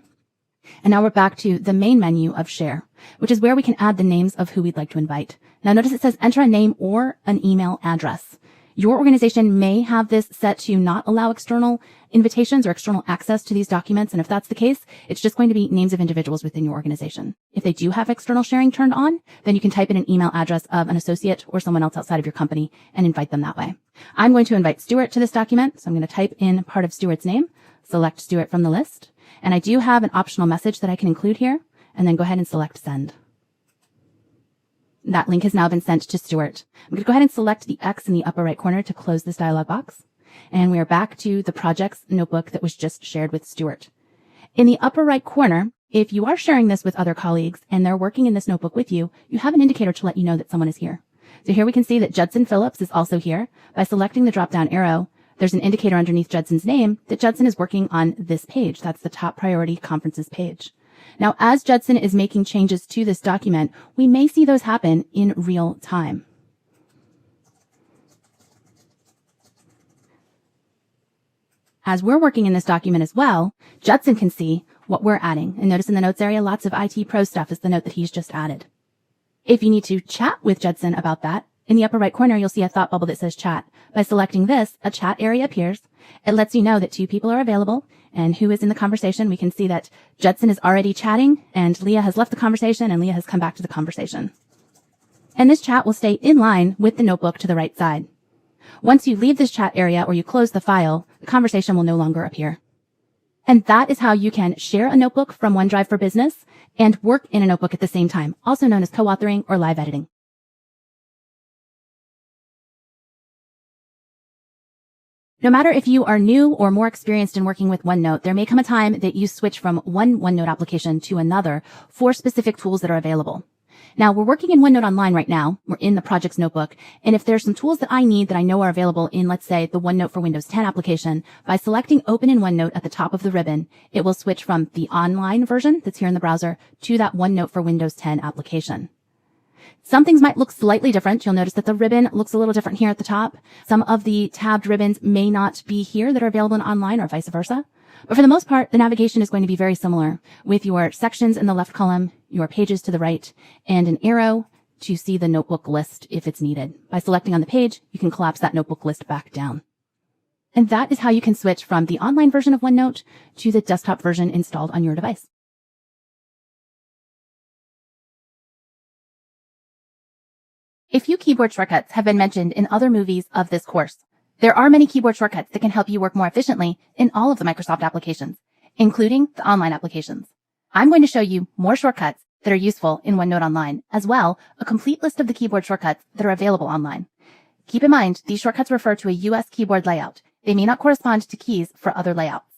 And now we're back to the main menu of share, which is where we can add the names of who we'd like to invite. Now notice it says enter a name or an email address. Your organization may have this set to not allow external invitations or external access to these documents. And if that's the case, it's just going to be names of individuals within your organization. If they do have external sharing turned on, then you can type in an email address of an associate or someone else outside of your company and invite them that way. I'm going to invite Stuart to this document. So I'm going to type in part of Stuart's name, select Stuart from the list. And I do have an optional message that I can include here, and then go ahead and select send. That link has now been sent to Stuart. I'm going to go ahead and select the X in the upper right corner to close this dialog box. And we are back to the projects notebook that was just shared with Stuart. In the upper right corner, if you are sharing this with other colleagues and they're working in this notebook with you, you have an indicator to let you know that someone is here. So here we can see that Judson Phillips is also here. By selecting the drop-down arrow, there's an indicator underneath Judson's name that Judson is working on this page. That's the top priority conferences page. Now, as Judson is making changes to this document, we may see those happen in real time. As we're working in this document as well, Judson can see what we're adding. And notice in the notes area, lots of IT pro stuff is the note that he's just added. If you need to chat with Judson about that, in the upper right corner, you'll see a thought bubble that says chat. By selecting this, a chat area appears. It lets you know that 2 people are available and who is in the conversation. We can see that Judson is already chatting and Leah has left the conversation and Leah has come back to the conversation. And this chat will stay in line with the notebook to the right side. Once you leave this chat area or you close the file, the conversation will no longer appear. And that is how you can share a notebook from OneDrive for Business and work in a notebook at the same time, also known as co-authoring or live editing. No matter if you are new or more experienced in working with OneNote, there may come a time that you switch from one OneNote application to another for specific tools that are available. Now, we're working in OneNote Online right now. We're in the projects notebook. And if there's some tools that I need that I know are available in, let's say, the OneNote for Windows 10 application, by selecting Open in OneNote at the top of the ribbon, it will switch from the online version that's here in the browser to that OneNote for Windows 10 application. Some things might look slightly different. You'll notice that the ribbon looks a little different here at the top. Some of the tabbed ribbons may not be here that are available online or vice versa. But for the most part, the navigation is going to be very similar with your sections in the left column, your pages to the right, and an arrow to see the notebook list if it's needed. By selecting on the page, you can collapse that notebook list back down. And that is how you can switch from the online version of OneNote to the desktop version installed on your device. A few keyboard shortcuts have been mentioned in other movies of this course. There are many keyboard shortcuts that can help you work more efficiently in all of the Microsoft applications, including the online applications. I'm going to show you more shortcuts that are useful in OneNote Online, as well a complete list of the keyboard shortcuts that are available online. Keep in mind, these shortcuts refer to a US keyboard layout. They may not correspond to keys for other layouts.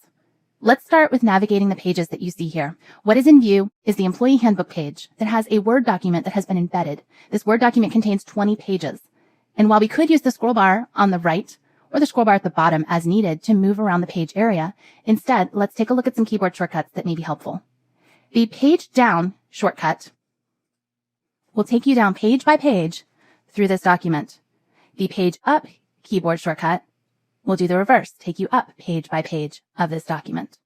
Let's start with navigating the pages that you see here. What is in view is the employee handbook page that has a Word document that has been embedded. This Word document contains 20 pages. And while we could use the scroll bar on the right or the scroll bar at the bottom as needed to move around the page area, instead, let's take a look at some keyboard shortcuts that may be helpful. The page down shortcut will take you down page by page through this document. The page up keyboard shortcut will do the reverse, take you up page by page of this document.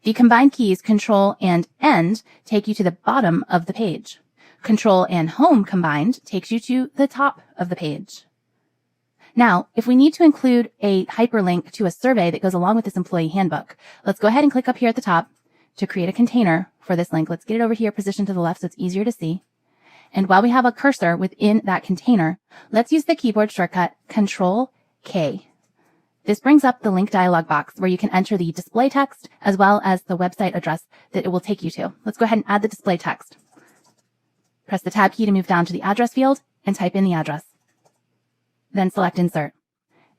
The combined keys Control and End take you to the bottom of the page. Control and Home combined takes you to the top of the page. Now, if we need to include a hyperlink to a survey that goes along with this employee handbook, let's go ahead and click up here at the top to create a container for this link. Let's get it over here positioned to the left so it's easier to see. And while we have a cursor within that container, let's use the keyboard shortcut Control K. This brings up the link dialog box where you can enter the display text as well as the website address that it will take you to. Let's go ahead and add the display text. Press the Tab key to move down to the address field and type in the address. Then select Insert.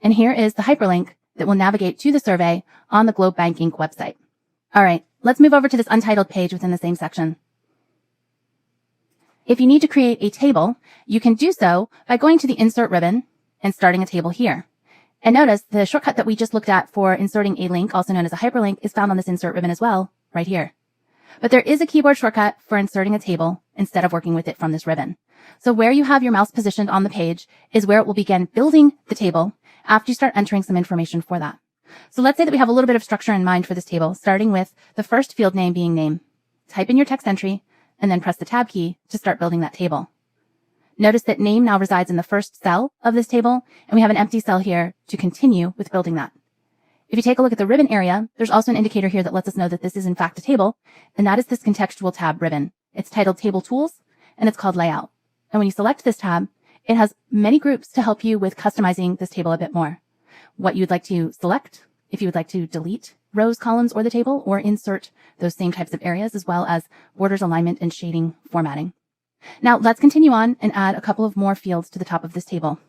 And here is the hyperlink that will navigate to the survey on the Globe Bank Inc. website. All right, let's move over to this untitled page within the same section. If you need to create a table, you can do so by going to the Insert ribbon and starting a table here. And notice the shortcut that we just looked at for inserting a link, also known as a hyperlink, is found on this Insert ribbon as well, right here. But there is a keyboard shortcut for inserting a table instead of working with it from this ribbon. So where you have your mouse positioned on the page is where it will begin building the table after you start entering some information for that. So let's say that we have a little bit of structure in mind for this table, starting with the first field name being name. Type in your text entry and then press the Tab key to start building that table. Notice that name now resides in the first cell of this table, and we have an empty cell here to continue with building that. If you take a look at the ribbon area, there's also an indicator here that lets us know that this is in fact a table, and that is this contextual tab ribbon. It's titled Table Tools, and it's called Layout. And when you select this tab, it has many groups to help you with customizing this table a bit more. What you'd like to select, if you would like to delete rows, columns, or the table, or insert those same types of areas, as well as borders, alignment, and shading formatting. Now let's continue on and add a couple of more fields to the top of this table.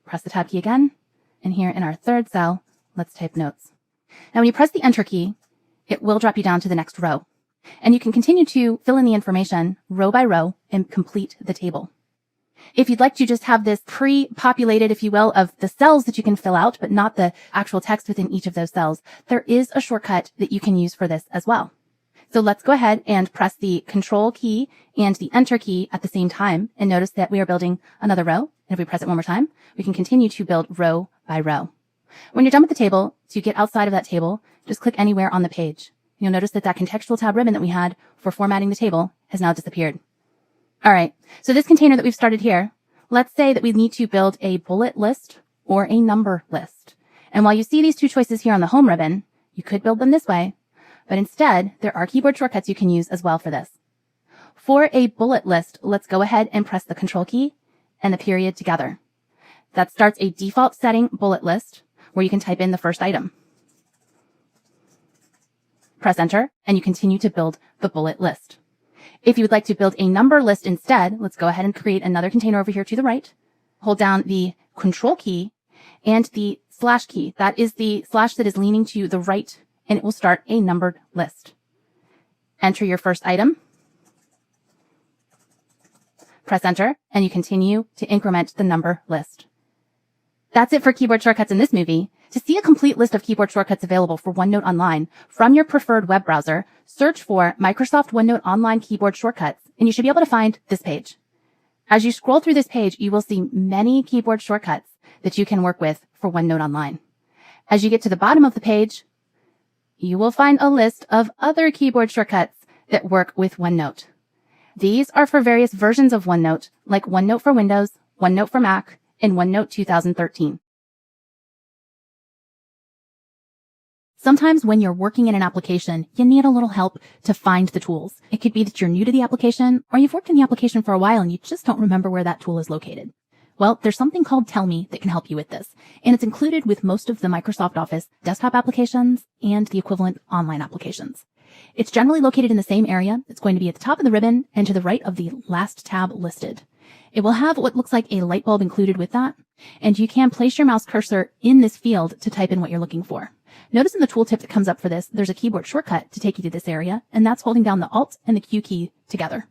Press the Tab key again, and here in our third cell, let's type notes. Now when you press the Enter key, it will drop you down to the next row. And you can continue to fill in the information row by row and complete the table. If you'd like to just have this pre-populated, if you will, of the cells that you can fill out, but not the actual text within each of those cells, there is a shortcut that you can use for this as well. So let's go ahead and press the Control key and the Enter key at the same time. And notice that we are building another row. And if we press it one more time, we can continue to build row by row. When you're done with the table, to get outside of that table, just click anywhere on the page. You'll notice that that contextual tab ribbon that we had for formatting the table has now disappeared. All right, so this container that we've started here, let's say that we need to build a bullet list or a number list. And while you see these two choices here on the home ribbon, you could build them this way, but instead there are keyboard shortcuts you can use as well for this. For a bullet list, let's go ahead and press the Control key and the period together. That starts a default setting bullet list where you can type in the first item. Press Enter, and you continue to build the bullet list. If you would like to build a number list instead, let's go ahead and create another container over here to the right. Hold down the Control key and the slash key. That is the slash that is leaning to the right, and it will start a numbered list. Enter your first item. Press Enter, and you continue to increment the number list. That's it for keyboard shortcuts in this movie. To see a complete list of keyboard shortcuts available for OneNote Online from your preferred web browser, search for Microsoft OneNote Online Keyboard Shortcuts, and you should be able to find this page. As you scroll through this page, you will see many keyboard shortcuts that you can work with for OneNote Online. As you get to the bottom of the page, you will find a list of other keyboard shortcuts that work with OneNote. These are for various versions of OneNote, like OneNote for Windows, OneNote for Mac, and OneNote 2013. Sometimes when you're working in an application, you need a little help to find the tools. It could be that you're new to the application, or you've worked in the application for a while and you just don't remember where that tool is located. Well, there's something called Tell Me that can help you with this, and it's included with most of the Microsoft Office desktop applications and the equivalent online applications. It's generally located in the same area. It's going to be at the top of the ribbon and to the right of the last tab listed. It will have what looks like a light bulb included with that, and you can place your mouse cursor in this field to type in what you're looking for. Notice in the tooltip that comes up for this, there's a keyboard shortcut to take you to this area, and that's holding down the Alt and the Q key together.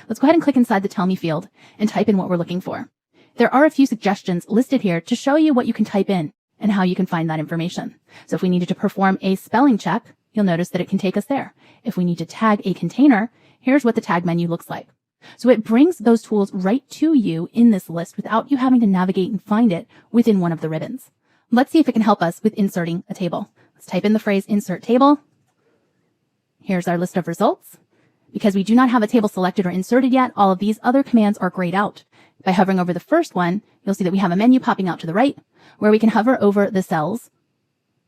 Let's go ahead and click inside the Tell Me field and type in what we're looking for. There are a few suggestions listed here to show you what you can type in and how you can find that information. So if we needed to perform a spelling check, you'll notice that it can take us there. If we need to tag a container, here's what the tag menu looks like. So it brings those tools right to you in this list without you having to navigate and find it within one of the ribbons. Let's see if it can help us with inserting a table. Let's type in the phrase insert table. Here's our list of results. Because we do not have a table selected or inserted yet, all of these other commands are grayed out. By hovering over the first one, you'll see that we have a menu popping out to the right where we can hover over the cells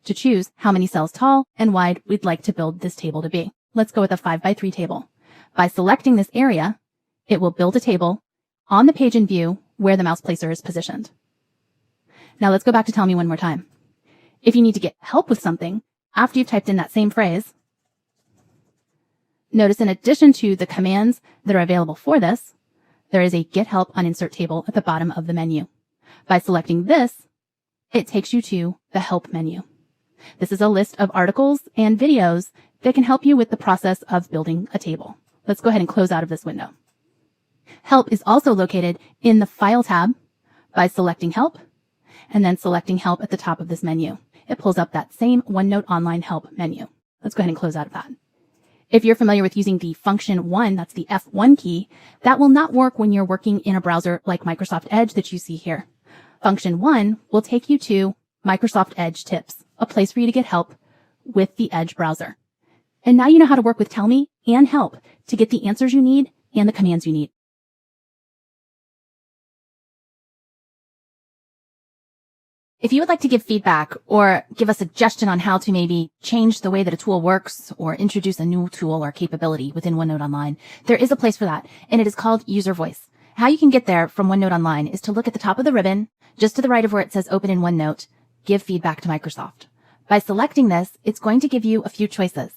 to choose how many cells tall and wide we'd like to build this table to be. Let's go with a 5x3 table. By selecting this area, it will build a table on the page in view where the mouse placer is positioned. Now let's go back to Tell Me one more time. If you need to get help with something after you've typed in that same phrase, notice in addition to the commands that are available for this, there is a Get Help on Insert Table at the bottom of the menu. By selecting this, it takes you to the Help menu. This is a list of articles and videos that can help you with the process of building a table. Let's go ahead and close out of this window. Help is also located in the File tab by selecting Help and then selecting Help at the top of this menu. It pulls up that same OneNote Online Help menu. Let's go ahead and close out of that. If you're familiar with using the function 1, that's the F1 key, that will not work when you're working in a browser like Microsoft Edge that you see here. Function 1 will take you to Microsoft Edge Tips, a place for you to get help with the Edge browser. And now you know how to work with Tell Me and Help to get the answers you need and the commands you need. If you would like to give feedback or give a suggestion on how to maybe change the way that a tool works or introduce a new tool or capability within OneNote Online, there is a place for that, and it is called User Voice. How you can get there from OneNote Online is to look at the top of the ribbon, just to the right of where it says Open in OneNote, Give Feedback to Microsoft. By selecting this, it's going to give you a few choices.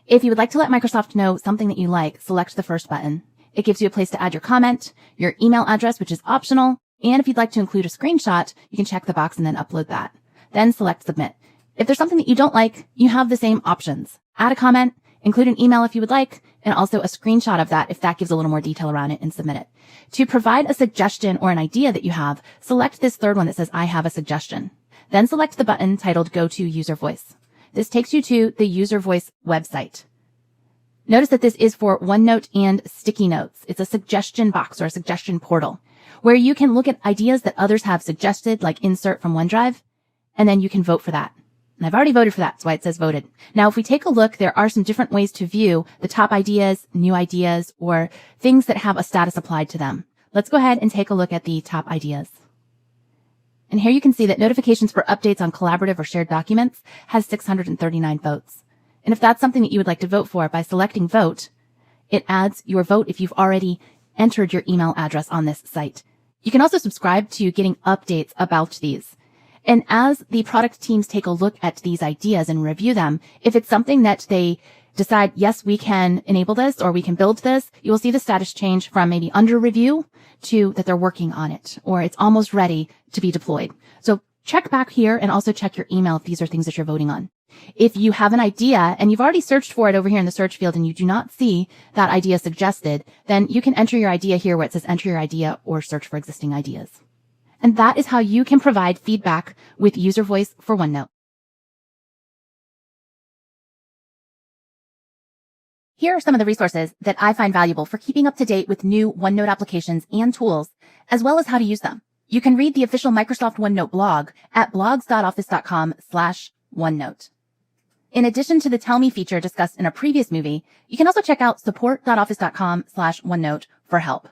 If you would like to let Microsoft know something that you like, select the first button. It gives you a place to add your comment, your email address, which is optional, and if you'd like to include a screenshot, you can check the box and then upload that. Then select Submit. If there's something that you don't like, you have the same options. Add a comment, include an email if you would like, and also a screenshot of that if that gives a little more detail around it, and submit it. To provide a suggestion or an idea that you have, select this third one that says I have a suggestion. Then select the button titled Go to User Voice. This takes you to the User Voice website. Notice that this is for OneNote and Sticky Notes. It's a suggestion box or a suggestion portal where you can look at ideas that others have suggested, like insert from OneDrive, and then you can vote for that. And I've already voted for that. That's why it says voted. Now, if we take a look, there are some different ways to view the top ideas, new ideas, or things that have a status applied to them. Let's go ahead and take a look at the top ideas. And here you can see that notifications for updates on collaborative or shared documents has 639 votes. And if that's something that you would like to vote for, by selecting vote, it adds your vote if you've already entered your email address on this site. You can also subscribe to getting updates about these. And as the product teams take a look at these ideas and review them, if it's something that they decide, yes, we can enable this or we can build this, you will see the status change from maybe under review to that they're working on it or it's almost ready to be deployed. So check back here and also check your email if these are things that you're voting on. If you have an idea and you've already searched for it over here in the search field and you do not see that idea suggested, then you can enter your idea here where it says enter your idea or search for existing ideas. And that is how you can provide feedback with User Voice for OneNote. Here are some of the resources that I find valuable for keeping up to date with new OneNote applications and tools, as well as how to use them. You can read the official Microsoft OneNote blog at blogs.office.com/OneNote. In addition to the Tell Me feature discussed in a previous movie, you can also check out support.office.com/OneNote for help.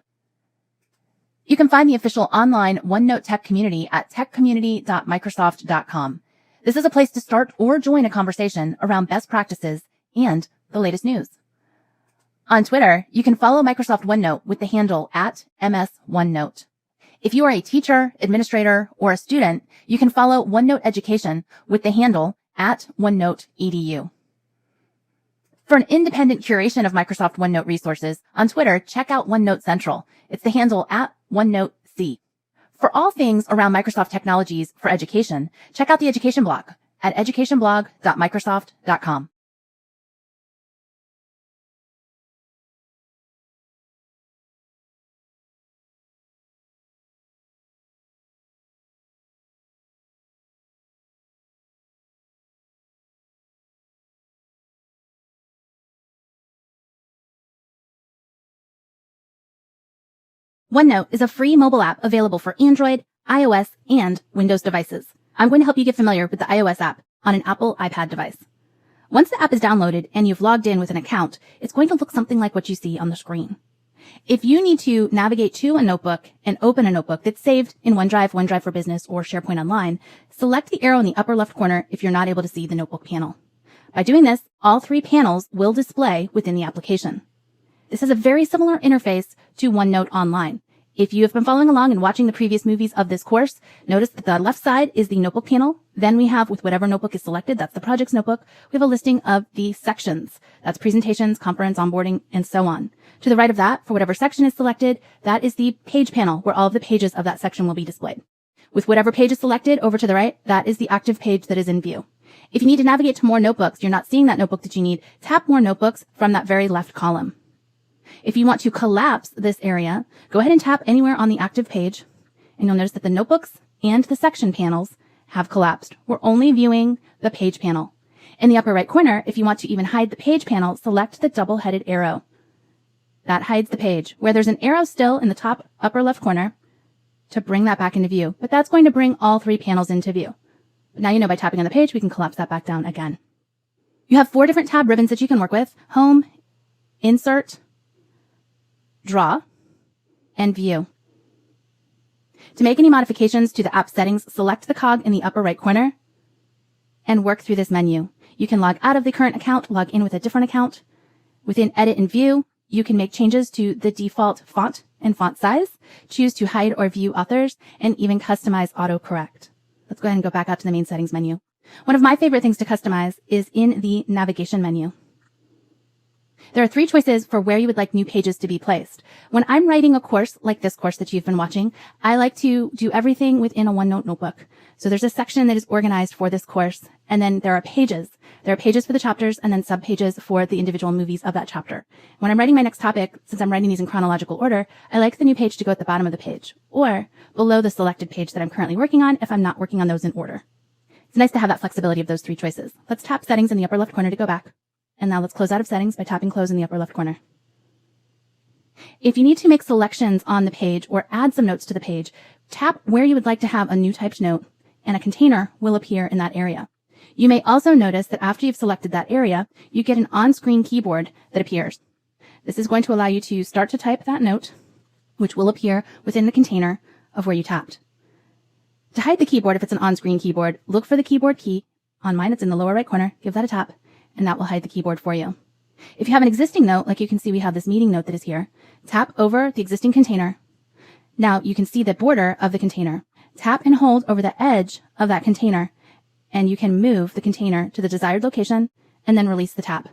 You can find the official online OneNote tech community at techcommunity.microsoft.com. This is a place to start or join a conversation around best practices and the latest news. On Twitter, you can follow Microsoft OneNote with the handle at MSOneNote. If you are a teacher, administrator, or a student, you can follow OneNote Education with the handle at OneNoteEDU. For an independent curation of Microsoft OneNote resources, on Twitter, check out OneNote Central. It's the handle at OneNoteC. For all things around Microsoft technologies for education, check out the education blog at educationblog.microsoft.com. OneNote is a free mobile app available for Android, iOS, and Windows devices. I'm going to help you get familiar with the iOS app on an Apple iPad device. Once the app is downloaded and you've logged in with an account, it's going to look something like what you see on the screen. If you need to navigate to a notebook and open a notebook that's saved in OneDrive, OneDrive for Business, or SharePoint Online, select the arrow in the upper left corner if you're not able to see the notebook panel. By doing this, all three panels will display within the application. This is a very similar interface to OneNote Online. If you have been following along and watching the previous movies of this course, notice that the left side is the notebook panel. Then we have, with whatever notebook is selected, that's the project's notebook, we have a listing of the sections. That's presentations, conference, onboarding, and so on. To the right of that, for whatever section is selected, that is the page panel where all of the pages of that section will be displayed. With whatever page is selected over to the right, that is the active page that is in view. If you need to navigate to more notebooks, you're not seeing that notebook that you need, tap more notebooks from that very left column. If you want to collapse this area, go ahead and tap anywhere on the active page, and you'll notice that the notebooks and the section panels have collapsed. We're only viewing the page panel. In the upper right corner, if you want to even hide the page panel, select the double-headed arrow. That hides the page. Where there's an arrow still in the top upper left corner to bring that back into view, but that's going to bring all three panels into view. But now you know by tapping on the page, we can collapse that back down again. You have 4 different tab ribbons that you can work with: Home, Insert, Draw, and View. To make any modifications to the app settings, select the cog in the upper right corner and work through this menu. You can log out of the current account, log in with a different account. Within Edit and View, you can make changes to the default font and font size, choose to hide or view authors, and even customize autocorrect. Let's go ahead and go back out to the main settings menu. One of my favorite things to customize is in the navigation menu. There are 3 choices for where you would like new pages to be placed. When I'm writing a course like this course that you've been watching, I like to do everything within a OneNote notebook. So there's a section that is organized for this course, and then there are pages. There are pages for the chapters and then subpages for the individual movies of that chapter. When I'm writing my next topic, since I'm writing these in chronological order, I like the new page to go at the bottom of the page or below the selected page that I'm currently working on if I'm not working on those in order. It's nice to have that flexibility of those 3 choices. Let's tap Settings in the upper left corner to go back. And now let's close out of Settings by tapping Close in the upper left corner. If you need to make selections on the page or add some notes to the page, tap where you would like to have a new typed note, and a container will appear in that area. You may also notice that after you've selected that area, you get an on-screen keyboard that appears. This is going to allow you to start to type that note, which will appear within the container of where you tapped. To hide the keyboard, if it's an on-screen keyboard, look for the keyboard key. On mine, it's in the lower right corner. Give that a tap, and that will hide the keyboard for you. If you have an existing note, like you can see we have this meeting note that is here, tap over the existing container. Now you can see the border of the container. Tap and hold over the edge of that container, and you can move the container to the desired location and then release the tap.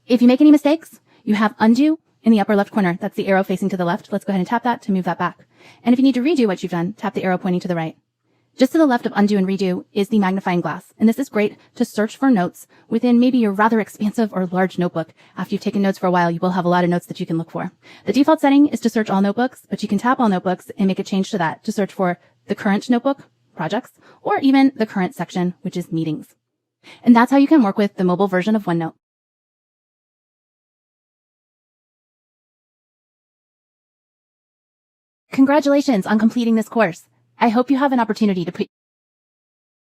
If you make any mistakes, you have undo in the upper left corner. That's the arrow facing to the left. Let's go ahead and tap that to move that back. And if you need to redo what you've done, tap the arrow pointing to the right. Just to the left of undo and redo is the magnifying glass, and this is great to search for notes within maybe your rather expansive or large notebook. After you've taken notes for a while, you will have a lot of notes that you can look for. The default setting is to search all notebooks, but you can tap all notebooks and make a change to that to search for the current notebook, projects, or even the current section, which is meetings. And that's how you can work with the mobile version of OneNote. Congratulations on completing this course. I hope you have an opportunity to put